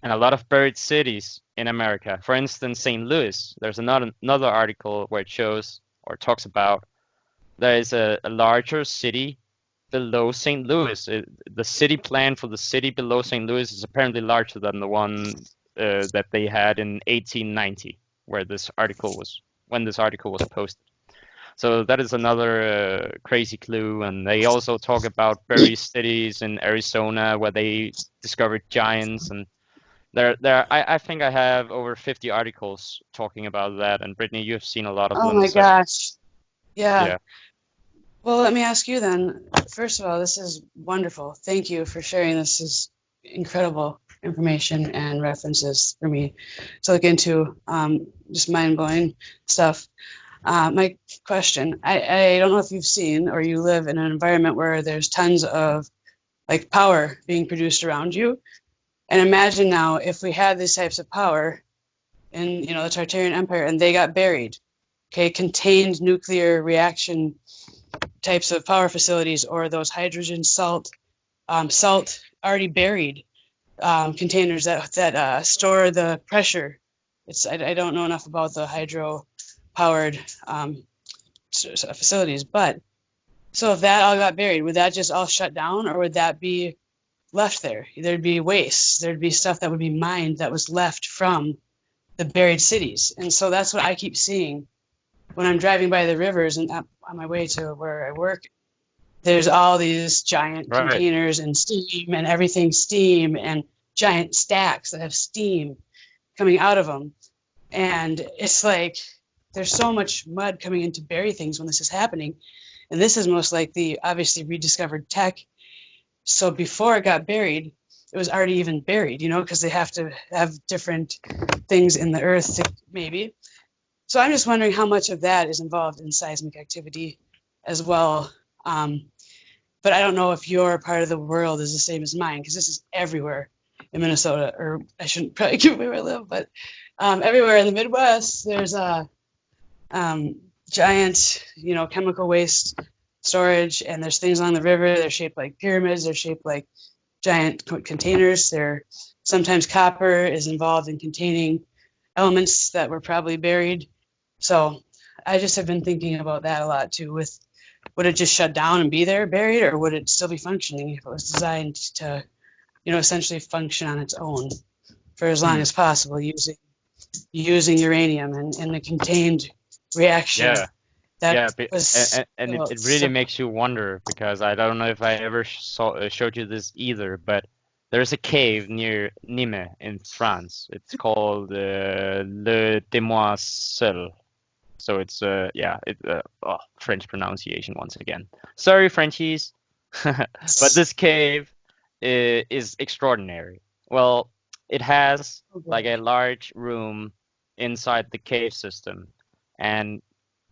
And a lot of buried cities in America. For instance, St. Louis. There's another article where it shows or talks about there is a larger city below St. Louis. The city plan for the city below St. Louis is apparently larger than the one that they had in 1890, when this article was posted. So that is another crazy clue. And they also talk about buried cities in Arizona where they discovered giants. And I think I have over 50 articles talking about that. And Britne, you've seen a lot of them. Oh my gosh. Yeah. Yeah. Well, let me ask you then. First of all, this is wonderful. Thank you for sharing. This is incredible information and references for me to look into. Just mind-blowing stuff. My question, I don't know if you've seen or you live in an environment where there's tons of like power being produced around you. And imagine now if we had these types of power in, the Tartarian Empire and they got buried, okay, contained nuclear reaction types of power facilities, or those hydrogen salt already buried containers that store the pressure. I don't know enough about the hydro powered facilities. But so if that all got buried, would that just all shut down, or would that be left there? There'd be waste. There'd be stuff that would be mined that was left from the buried cities. And so that's what I keep seeing when I'm driving by the rivers and on my way to where I work. There's all these giant containers and steam and everything steam and giant stacks that have steam coming out of them. And it's like there's so much mud coming in to bury things when this is happening. And this is most likely obviously rediscovered tech. So before it got buried, it was already even buried, because they have to have different things in the earth maybe. So I'm just wondering how much of that is involved in seismic activity as well. But I don't know if your part of the world is the same as mine, because this is everywhere in Minnesota, or I shouldn't probably give away where I live, but everywhere in the Midwest, there's a giant, chemical waste storage, and there's things along the river. They're shaped like pyramids. They're shaped like giant containers. Sometimes copper is involved in containing elements that were probably buried. So I just have been thinking about that a lot too. Would it just shut down and be there buried, or would it still be functioning if it was designed to, essentially function on its own for as long as possible using uranium and a contained reaction? It really makes you wonder, because I don't know if I ever showed you this either, but there's a cave near Nîmes in France. It's called Le Demoiselle. So it's French pronunciation once again. Sorry, Frenchies. But this cave is extraordinary. Well, it has like a large room inside the cave system, and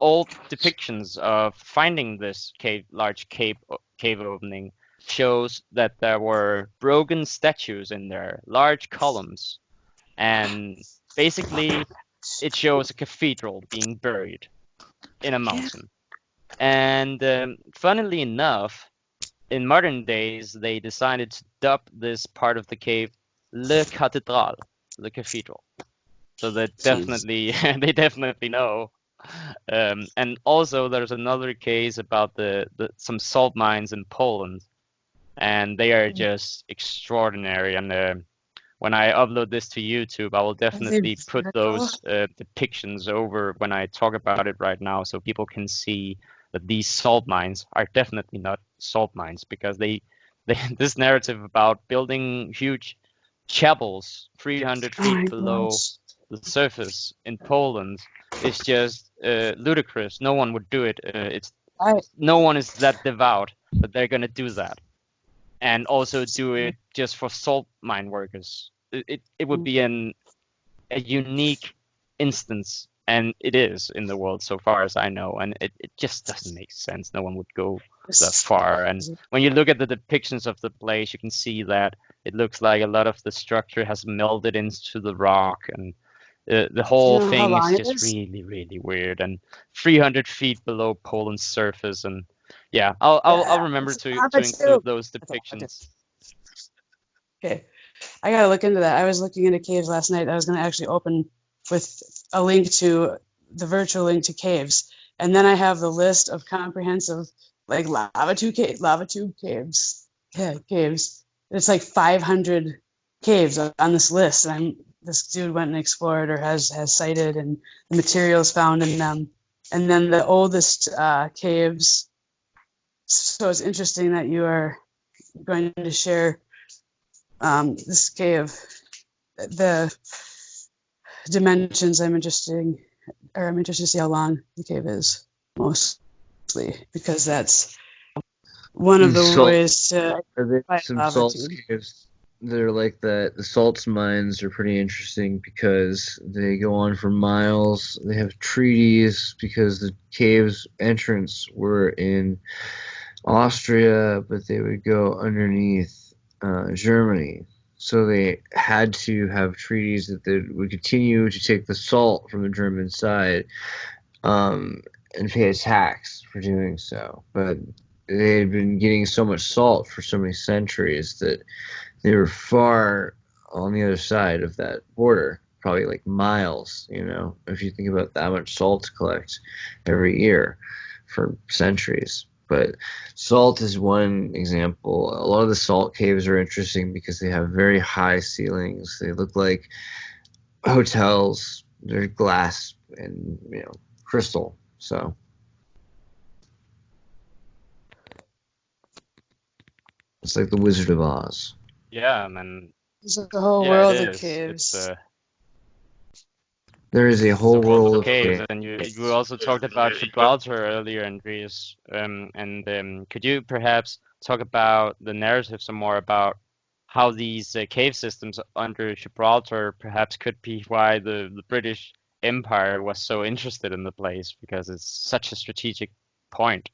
old depictions of finding this large cave opening shows that there were broken statues in there, large columns, and basically it shows a cathedral being buried in a mountain. And funnily enough, in modern days, they decided to dub this part of the cave Le Cathédrale, the cathedral. So they definitely know. And also, there's another case about some salt mines in Poland, and they are just extraordinary. And when I upload this to YouTube, I will definitely put those depictions over when I talk about it right now, so people can see that these salt mines are definitely not salt mines, because this narrative about building huge chapels 300 feet below the surface in Poland is just ludicrous. No one would do it. No one is that devout that they're gonna do that, and also do it just for salt mine workers. It would be a unique instance, and it is in the world so far as I know, and it just doesn't make sense. No one would go that far. And when you look at the depictions of the place, you can see that it looks like a lot of the structure has melted into the rock, and the whole thing is just really, really weird. And 300 feet below Poland's surface, and yeah, I'll remember to include those depictions. Okay, I gotta look into that. I was looking into caves last night. I was gonna actually open with a link to the virtual link to caves, and then I have the list of comprehensive like lava tube caves. Yeah, caves. It's like 500 caves on this list, and this dude went and explored or has cited, and the materials found in them, and then the oldest caves. So it's interesting that you are going to share this cave. The dimensions I'm interested to see how long the cave is, mostly, because that's one of the ways to some salt caves. They're like that. The salts mines are pretty interesting because they go on for miles. They have treaties because the cave's entrance were in Austria, but they would go underneath Germany. So they had to have treaties that they would continue to take the salt from the German side and pay a tax for doing so. But they had been getting so much salt for so many centuries that they were far on the other side of that border, probably like miles, if you think about that much salt to collect every year. for centuries. But salt is one example. A lot of the salt caves are interesting because they have very high ceilings. They look like hotels. They're glass and crystal. So it's like the Wizard of Oz. Yeah, man. There's a whole Yeah, world it of is. caves. There is a It's whole a world world of of caves, caves. and you also talked about Gibraltar earlier, Andreas. Could you perhaps talk about the narrative some more about how these cave systems under Gibraltar perhaps could be why the British Empire was so interested in the place, because it's such a strategic point,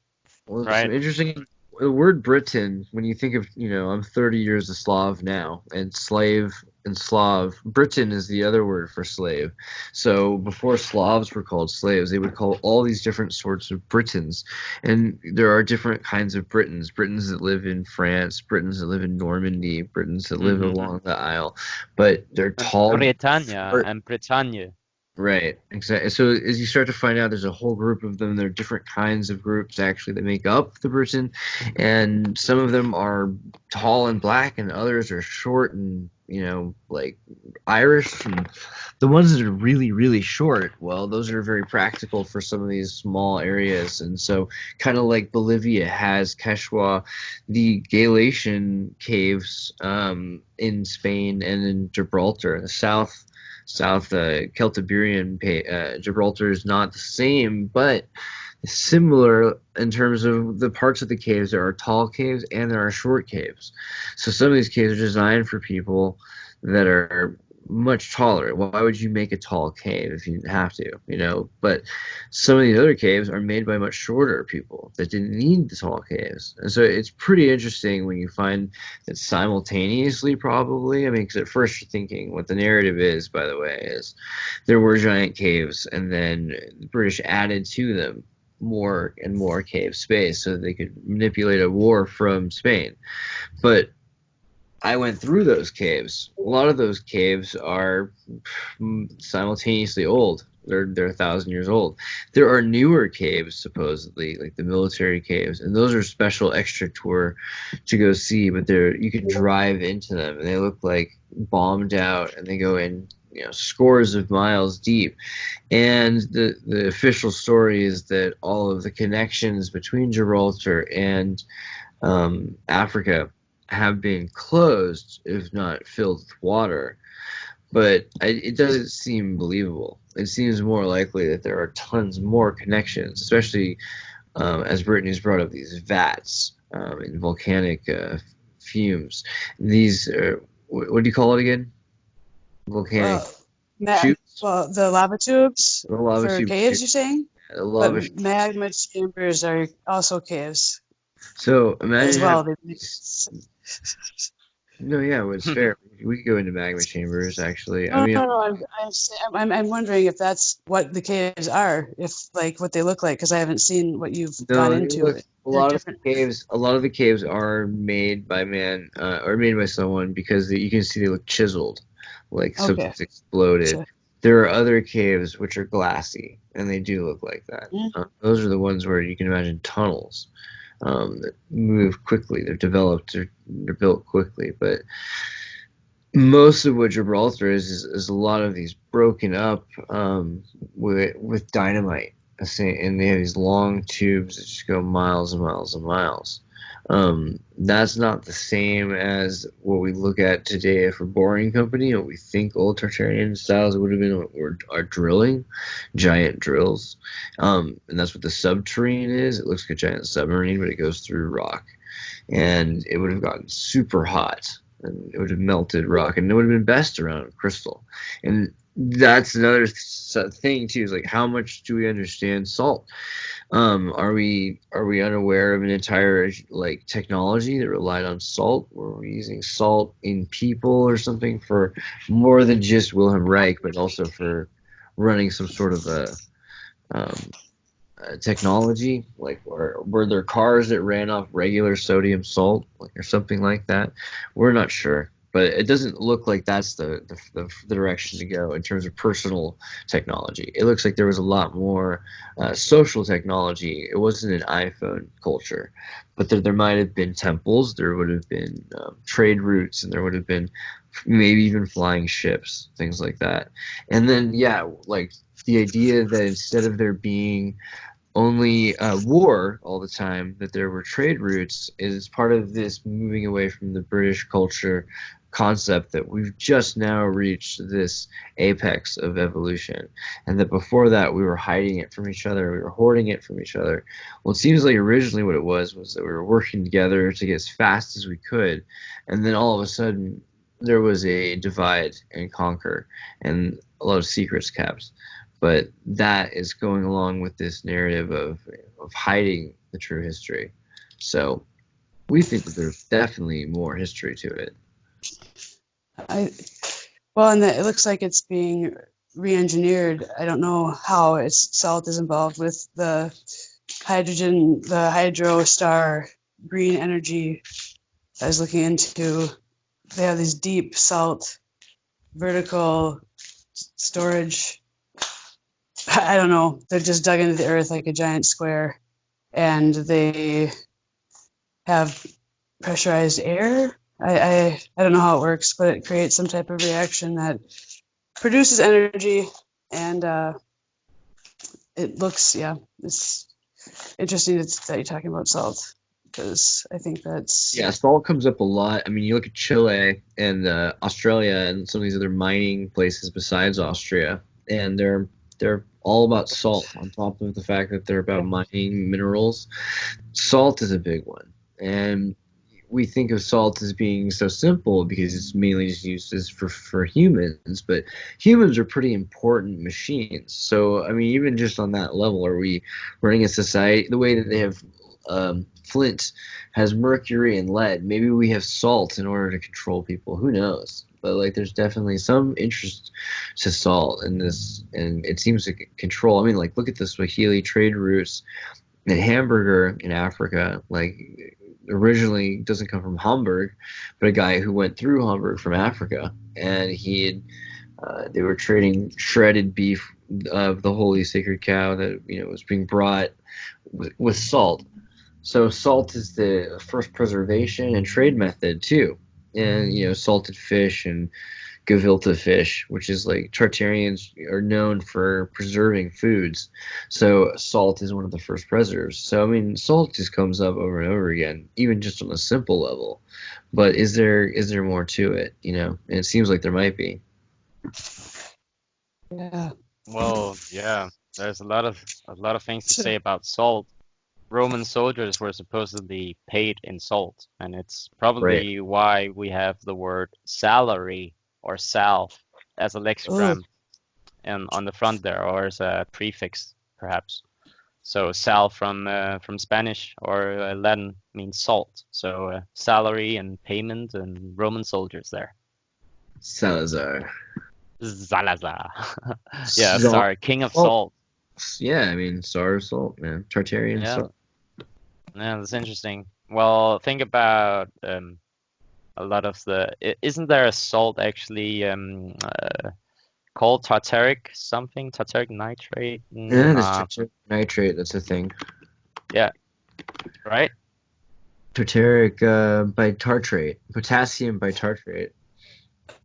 Well, some right? interesting. The word Britain, when you think of, I'm 30 years a Slav now, and slave and Slav, Britain is the other word for slave. So before Slavs were called slaves, they would call all these different sorts of Britons. And there are different kinds of Britons. Britons that live in France, Britons that live in Normandy, Britons that live along the Isle. But they're And tall, Britannia short. and Bretagne. Right, exactly. So as you start to find out, there's a whole group of them. There are different kinds of groups actually that make up the Britain, and some of them are tall and black, and others are short and like Irish. And the ones that are really, really short, well, those are very practical for some of these small areas. And so, kind of like Bolivia has Quechua, the Galician caves in Spain and in Gibraltar, the South Celtiberian Gibraltar is not the same, but similar in terms of the parts of the caves. There are tall caves and there are short caves. So some of these caves are designed for people that are much taller. Why would you make a tall cave if you didn't have to, But some of these other caves are made by much shorter people that didn't need the tall caves. And so it's pretty interesting when you find that simultaneously, probably, because at first you're thinking what the narrative is, by the way, is there were giant caves and then the British added to them more and more cave space so that they could manipulate a war from Spain. But I went through those caves. A lot of those caves are simultaneously old. They're 1,000 years old. There are newer caves, supposedly, like the military caves, and those are special extra tour to go see. But you can drive into them, and they look like bombed out, and they go in scores of miles deep. And the official story is that all of the connections between Gibraltar and Africa have been closed, if not filled with water. But it doesn't seem believable. It seems more likely that there are tons more connections, especially as Brittany's brought up, these vats in volcanic fumes. These what do you call it again? Volcanic tubes? Well, the lava tubes The lava for tube caves, tube. you're saying? The lava But magma chambers are also caves So as imagine well. no, yeah, it's fair. We could go into magma chambers, actually. I No, mean, no, no. I'm wondering if that's what the caves are, if like what they look like, because I haven't seen what you've gone no, into. look, They're different. a lot of the caves are made by man, or made by someone because you can see they look chiseled, like Okay. something's exploded. So, There are other caves which are glassy, and they do look like that. Those are the ones where you can imagine tunnels that move quickly. They're developed, they're built quickly, but most of what Gibraltar is a lot of these broken up with dynamite, and they have these long tubes that just go miles and miles and miles. That's not the same as what we look at today for Boring Company. What we think old Tartarian styles would have been are drilling, giant drills, and that's what the subterranean is. It looks like a giant submarine, but it goes through rock, and it would have gotten super hot, and it would have melted rock, and it would have been best around crystal. And that's another thing too, is like, how much do we understand salt? Are we unaware of an entire like technology that relied on salt? Were we using salt in people or something for more than just Wilhelm Reich, but also for running some sort of technology? Like, were there cars that ran off regular sodium salt, or something like that? We're not sure. But it doesn't look like that's the direction to go in terms of personal technology. It looks like there was a lot more social technology. It wasn't an iPhone culture, but there might have been temples, there would have been trade routes, and there would have been maybe even flying ships, things like that. And then, yeah, like the idea that instead of there being only war all the time, that there were trade routes is part of this moving away from the British culture concept that we've just now reached this apex of evolution, and that before that we were hiding it from each other, we were hoarding it from each other. Well, it seems like originally what it was that we were working together to get as fast as we could, and then all of a sudden there was a divide and conquer and a lot of secrets kept. But that is going along with this narrative of hiding the true history. So we think that there's definitely more history to it. Well, and it looks like it's being re-engineered. I don't know how salt is involved with the hydrogen, the hydro star green energy. I was looking into. They have these deep salt vertical storage. I don't know. They're just dug into the earth like a giant square, and they have pressurized air. I don't know how it works, but it creates some type of reaction that produces energy, and it looks, it's interesting that you're talking about salt, because I think that's... Yeah, salt comes up a lot. I mean, you look at Chile and Australia and some of these other mining places besides Austria, and they're all about salt, on top of the fact that they're about mining minerals. Salt is a big one, and we think of salt as being so simple because it's mainly just used for humans, but humans are pretty important machines. So, I mean, even just on that level, are we running a society the way that they have Flint has mercury and lead? Maybe we have salt in order to control people. Who knows? But like, there's definitely some interest to salt in this, and it seems to control. I mean, like, look at the Swahili trade routes. And hamburger in Africa, like, originally doesn't come from Hamburg, but a guy who went through Hamburg from Africa, and they were trading shredded beef of the holy sacred cow that was being brought with salt. So salt is the first preservation and trade method too, and salted fish and gefilte fish, which is like Tartarians are known for preserving foods. So salt is one of the first preserves. So I mean, salt just comes up over and over again, even just on a simple level. But is there more to it? And it seems like there might be. Yeah. Well, yeah, there's a lot of things to say about salt. Roman soldiers were supposedly paid in salt, and it's probably why we have the word salary or sal as a lexicon and on the front there, or as a prefix perhaps. So sal from Spanish or Latin means salt. So salary and payment and Roman soldiers there. Salazar. Yeah, sorry, king of salt. Yeah, I mean, Tsar of salt, man. Tartarian salt. Yeah, that's interesting. Well, think about a lot of isn't there a salt actually called tartaric something? Tartaric nitrate? Yeah, there's tartaric nitrate, that's a thing. Yeah. Right? Tartaric bitartrate. Potassium bitartrate.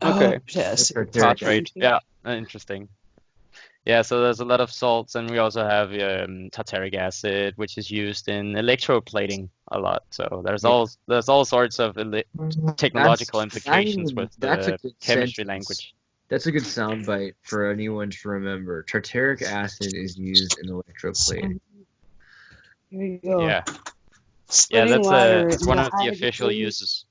Okay. Yes. Tartrate. Yeah, interesting. Yeah, so there's a lot of salts, and we also have tartaric acid, which is used in electroplating a lot. So there's all sorts of technological implications with the chemistry language. That's a good soundbite for anyone to remember. Tartaric acid is used in electroplating. Here you go. Yeah. Splitting That's one of the official uses.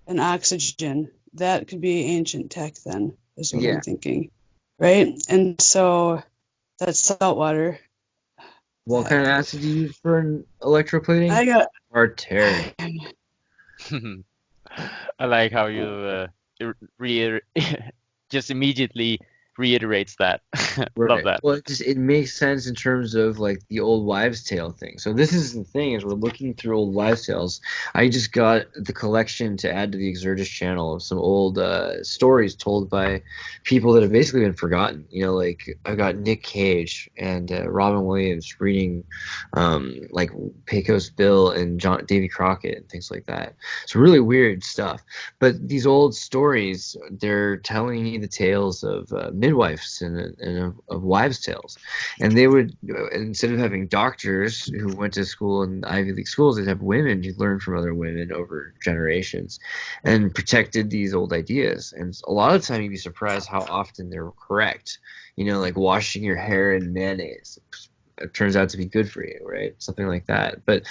And oxygen. That could be ancient tech then, is what I'm thinking. Right? And so that's salt water. What kind of acid do you use for electroplating? I got tartaric. I like how you just immediately reiterates that. Love Right. that. Well, it makes sense in terms of like the old wives' tale thing. So this is the thing: as we're looking through old wives' tales, I just got the collection to add to the Xirtus channel of some old stories told by people that have basically been forgotten. You know, like I've got Nick Cage and Robin Williams reading like Pecos Bill and Davy Crockett and things like that. It's really weird stuff. But these old stories, they're telling you the tales of midwives and of wives' tales. And they would, instead of having doctors who went to school in Ivy League schools, they'd have women who learned from other women over generations and protected these old ideas. And a lot of the time you'd be surprised how often they're correct. You know, like washing your hair in mayonnaise. It turns out to be good for you, right? Something like that. But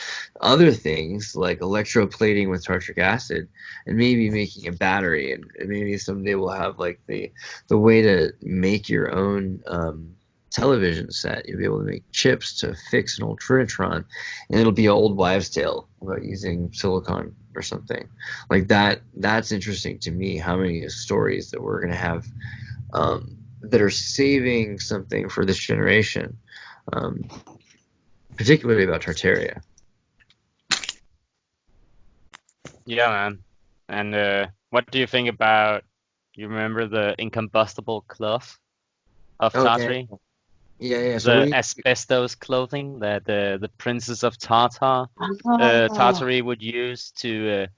other things like electroplating with tartaric acid and maybe making a battery, and maybe someday we'll have like the way to make your own television set. You'll be able to make chips to fix an old Trinitron, and it'll be an old wives' tale about using silicon or something like that. That's interesting to me. How many stories that we're gonna have that are saving something for this generation. Particularly about Tartaria. Yeah, man. And what do you think about? You remember the incombustible cloth of Tartary? Yeah. So The asbestos clothing that the princes of Tartary would use to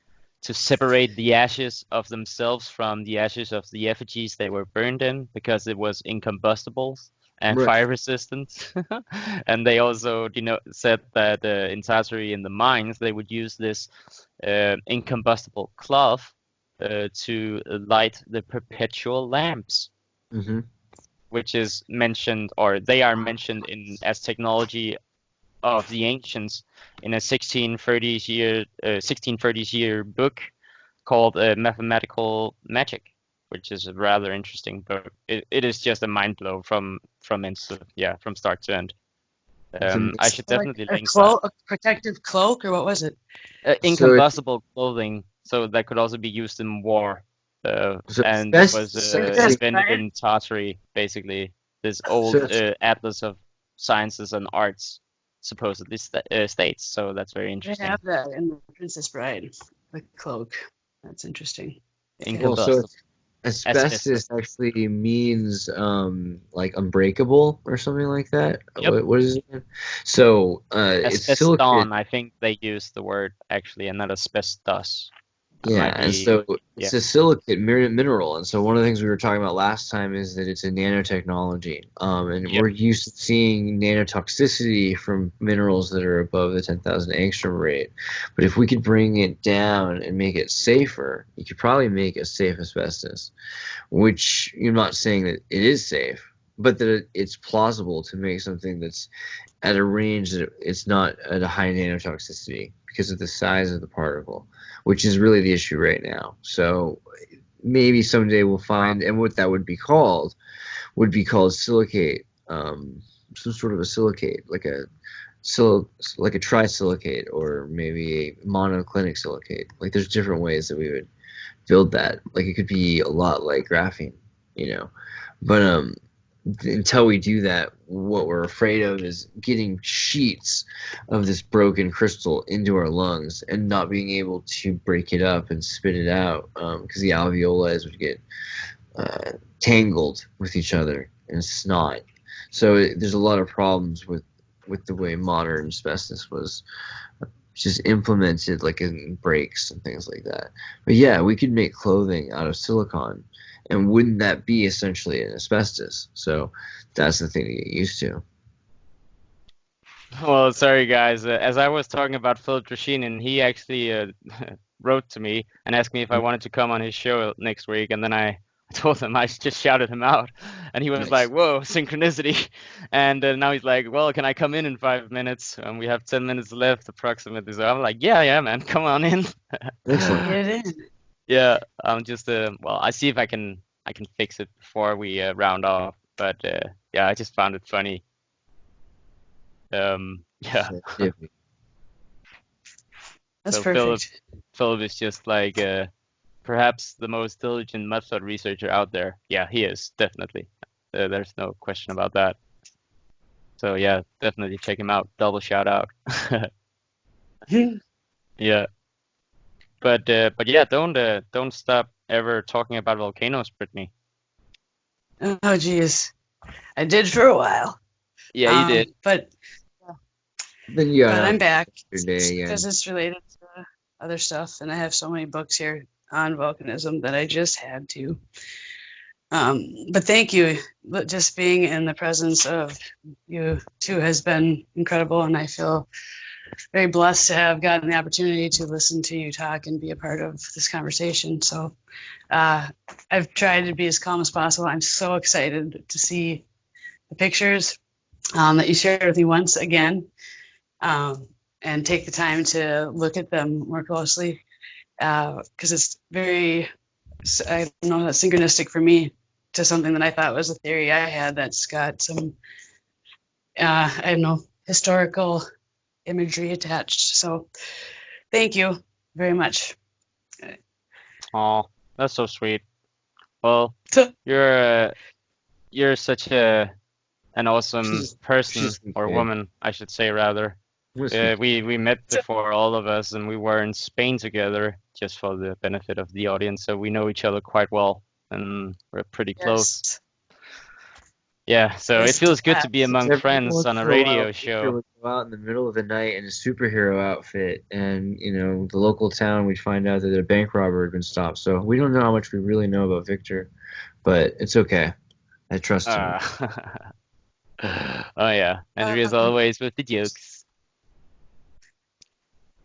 separate the ashes of themselves from the ashes of the effigies they were burned in, because it was incombustible and Right. fire resistant. And they also, said that in Tartary, in the mines, they would use this incombustible cloth to light the perpetual lamps. Mm-hmm. Which is mentioned, or they are mentioned as technology of the ancients in a 1630s year book called Mathematical Magic, which is a rather interesting book. It is just a mind blow from start to end. I should definitely link that. A protective cloak, or what was it? Incombustible clothing, so that could also be used in war. And it was invented in Tartary, basically. This old atlas of sciences and arts supposedly states. So that's very interesting. They have that in the Princess Bride, the cloak. That's interesting. Incombustible. Asbestos actually means like unbreakable or something like that. Yep. What is it? So it's silicate. I think they use the word actually, and not asbestos. And so it's a silicate mineral, and so one of the things we were talking about last time is that it's a nanotechnology, and we're used to seeing nanotoxicity from minerals that are above the 10,000 angstrom rate. But if we could bring it down and make it safer, you could probably make a safe asbestos, which you're not saying that it is safe, but that it's plausible to make something that's at a range that it's not at a high nanotoxicity because of the size of the particle, which is really the issue right now. So maybe someday we'll find, and what that would be called silicate, some sort of a silicate, like a trisilicate, or maybe a monoclinic silicate. Like there's different ways that we would build that. Like it could be a lot like graphene, but until we do that, what we're afraid of is getting sheets of this broken crystal into our lungs and not being able to break it up and spit it out, because the alveoli would get tangled with each other and snot. So there's a lot of problems with the way modern asbestos was just implemented, like in breaks and things like that. But yeah, we could make clothing out of silicon. And wouldn't that be essentially an asbestos? So that's the thing to get used to. Well, sorry guys. As I was talking about Philip Drashinin, he actually wrote to me and asked me if I wanted to come on his show next week, and then I told him, I just shouted him out, and he was like, "Whoa, synchronicity!" And now he's like, "Well, can I come in 5 minutes?" And we have 10 minutes left approximately. So I'm like, "Yeah, man, come on in." Excellent. Get it in. Yeah, I'm just I see if I can fix it before we round off. But I just found it funny. Yeah. That's so perfect. Philip is just like perhaps the most diligent method researcher out there. Yeah, he is definitely. There's no question about that. So yeah, definitely check him out. Double shout out. Yeah, but yeah, don't stop ever talking about volcanoes, Brittany. Oh, geez. I did for a while. Yeah, you did. But Then you got I'm back today because again. it's related to other stuff, and I have so many books here on volcanism that I just had to. But thank you. Just being in the presence of you two has been incredible, and I feel very blessed to have gotten the opportunity to listen to you talk and be a part of this conversation. So I've tried to be as calm as possible. I'm so excited to see the pictures that you shared with me once again, and take the time to look at them more closely, because it's very, I don't know, that's synchronistic for me to something that I thought was a theory I had that's got some, I don't know, historical imagery attached. So thank you very much. Oh, that's so sweet. Well, So, you're such an awesome person, she's or okay. woman, I should say rather. We met before, all of us, and we were in Spain together, just for the benefit of the audience, so we know each other quite well, and we're pretty close. yes. Yeah, so it Yes, feels good to that. be among Every friends once on a in while, radio Victor show. would go out in the middle of the night in a superhero outfit, and the local town, we'd find out that a bank robber had been stopped. So we don't know how much we really know about Victor, but it's okay. I trust him. Oh yeah, Andreas always with the jokes.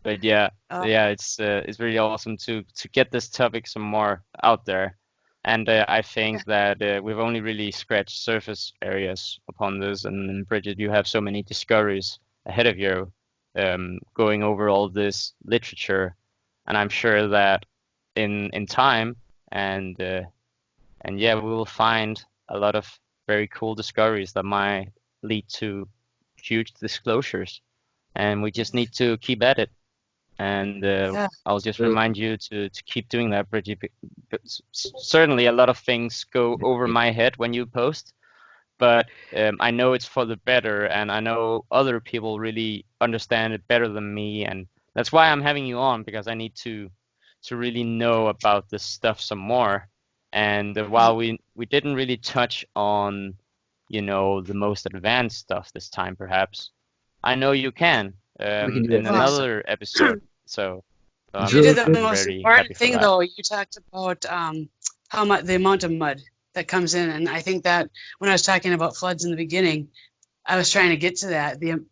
But yeah, it's really awesome to get this topic some more out there, and I think that we've only really scratched surface areas upon this. And Bridget, you have so many discoveries ahead of you, going over all this literature, and I'm sure that in time and yeah, we will find a lot of very cool discoveries that might lead to huge disclosures, and we just need to keep at it. And I'll just remind you to keep doing that, Bridget. Certainly, a lot of things go over my head when you post, but I know it's for the better, and I know other people really understand it better than me, and that's why I'm having you on, because I need to really know about this stuff some more. And while we didn't really touch on, the most advanced stuff this time, perhaps, I know you can can do in it another episode. So I'm You did the I'm most very happy important for thing, that. though. You talked about how much the amount of mud that comes in, and I think that when I was talking about floods in the beginning, I was trying to get to that. Getting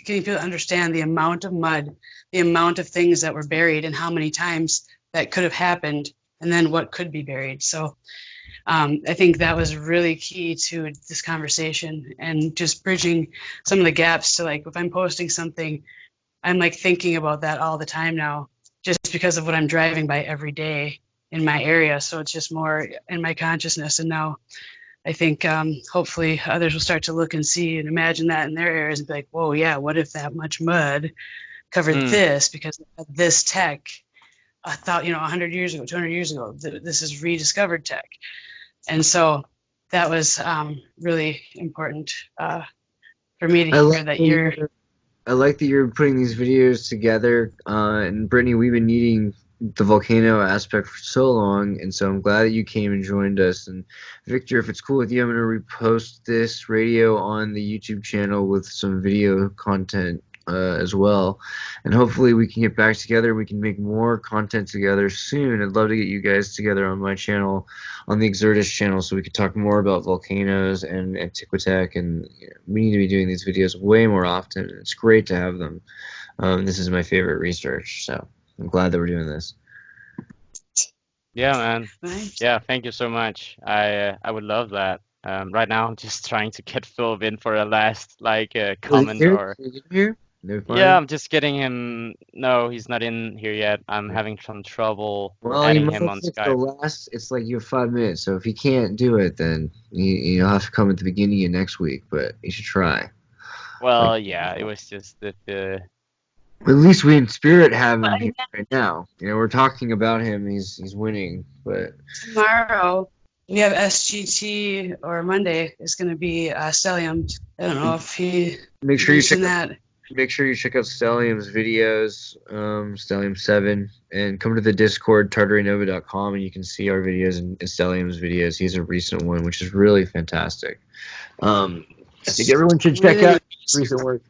people to understand the amount of mud, the amount of things that were buried, and how many times that could have happened, and then what could be buried. So I think that was really key to this conversation, and just bridging some of the gaps to, like, if I'm posting something, I'm like thinking about that all the time now, just because of what I'm driving by every day in my area. So it's just more in my consciousness. And now I think hopefully others will start to look and see and imagine that in their areas and be like, whoa, yeah, what if that much mud covered this because of this tech? I thought, 100 years ago, 200 years ago, this is rediscovered tech. And so that was really important for me to hear that you're... I like that you're putting these videos together. And Brittany, we've been needing the volcano aspect for so long, and so I'm glad that you came and joined us. And Victor, if it's cool with you, I'm going to repost this radio on the YouTube channel with some video content as well. And hopefully we can get back together. We can make more content together soon. I'd love to get you guys together on my channel, on the Xirtus channel, so we could talk more about volcanoes and Antiquitech. And we need to be doing these videos way more often. It's great to have them. This is my favorite research, so I'm glad that we're doing this. Yeah, man. Nice. Yeah, thank you so much. I would love that. Right now, I'm just trying to get Philip in for a last comment or. Here? Yeah, I'm just getting him. No, he's not in here yet. I'm having some trouble adding him on Skype. It's like you have 5 minutes, so if he can't do it, then you'll have to come at the beginning of next week, but you should try. Well, yeah, it was just that At least we in spirit have him here right now. We're talking about him. He's winning, but Tomorrow, We have SGT, or Monday is going to be Stellium. I don't know if he Make sure you check mentioned that. Make sure you check out Stellium's videos, Stellium 7, and come to the Discord, tartarynova.com, and you can see our videos and Stellium's videos. He's a recent one, which is really fantastic. I think everyone should check out his recent work.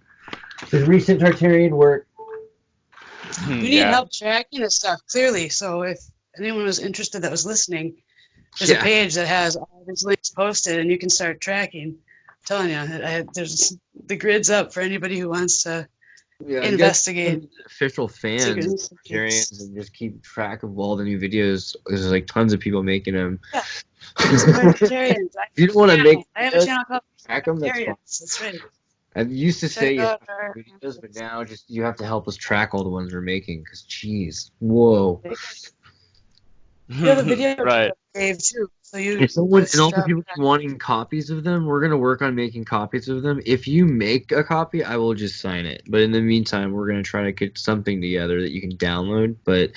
His recent Tartarian work. We need help tracking this stuff, clearly. So if anyone was interested that was listening, there's a page that has all these links posted, and you can start tracking. I'm telling you, there's the grid's up for anybody who wants to investigate. Official fans of Tartarians and just keep track of all the new videos. There's like tons of people making them. Yeah. Tartarians. You don't want to make. I have a channel called track them. That's right. I used to say videos, but now just you have to help us track all the ones we're making. Cause geez, whoa. You have a video right. Dave too. So if someone and also people wanting copies of them, we're gonna work on making copies of them. If you make a copy, I will just sign it. But in the meantime, we're gonna try to get something together that you can download. But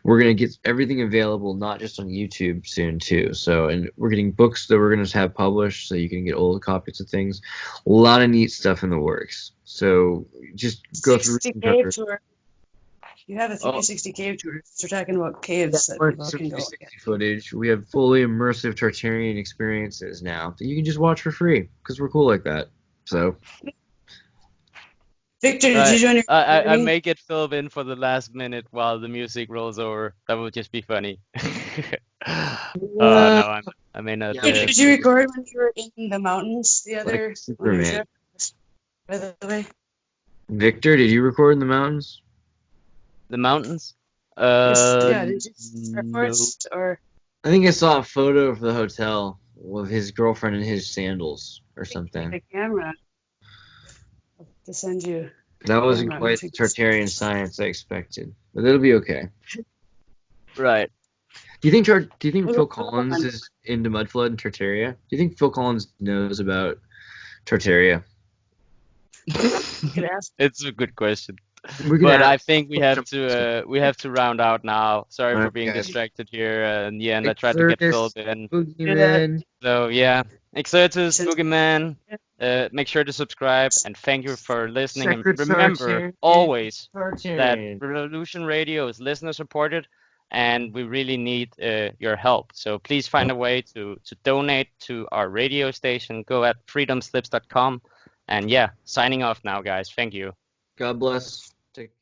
we're gonna get everything available, not just on YouTube soon too. So, and we're getting books that we're gonna have published, so you can get old copies of things. A lot of neat stuff in the works. So just go through. Cave tour. You have a 360 cave tour. So we're talking about caves that people can go. Footage. We have fully immersive Tartarian experiences now that you can just watch for free because we're cool like that. So, Victor, did you join your? I make it film in for the last minute while the music rolls over. That would just be funny. No, I may not. Did you record when you were in the mountains the other? Like Superman. By the way, Victor, did you record in the mountains? The mountains? Did you record or? I think I saw a photo of the hotel of his girlfriend in his sandals or something. The camera. To send you. That wasn't quite the Tartarian science I expected, but it'll be okay. Right. Do you think Phil Collins is into Mudflood and Tartaria? Do you think Phil Collins knows about Tartaria? It's a good question. But I think we have to round out now. Sorry for being distracted here. In the end, I tried to get filled in. Boogeyman. So yeah, Xirtus, Boogeyman. Make sure to subscribe and thank you for listening. And remember always that Revolution Radio is listener supported, and we really need your help. So please find a way to donate to our radio station. Go at freedomslips.com. And yeah, signing off now, guys. Thank you. God bless.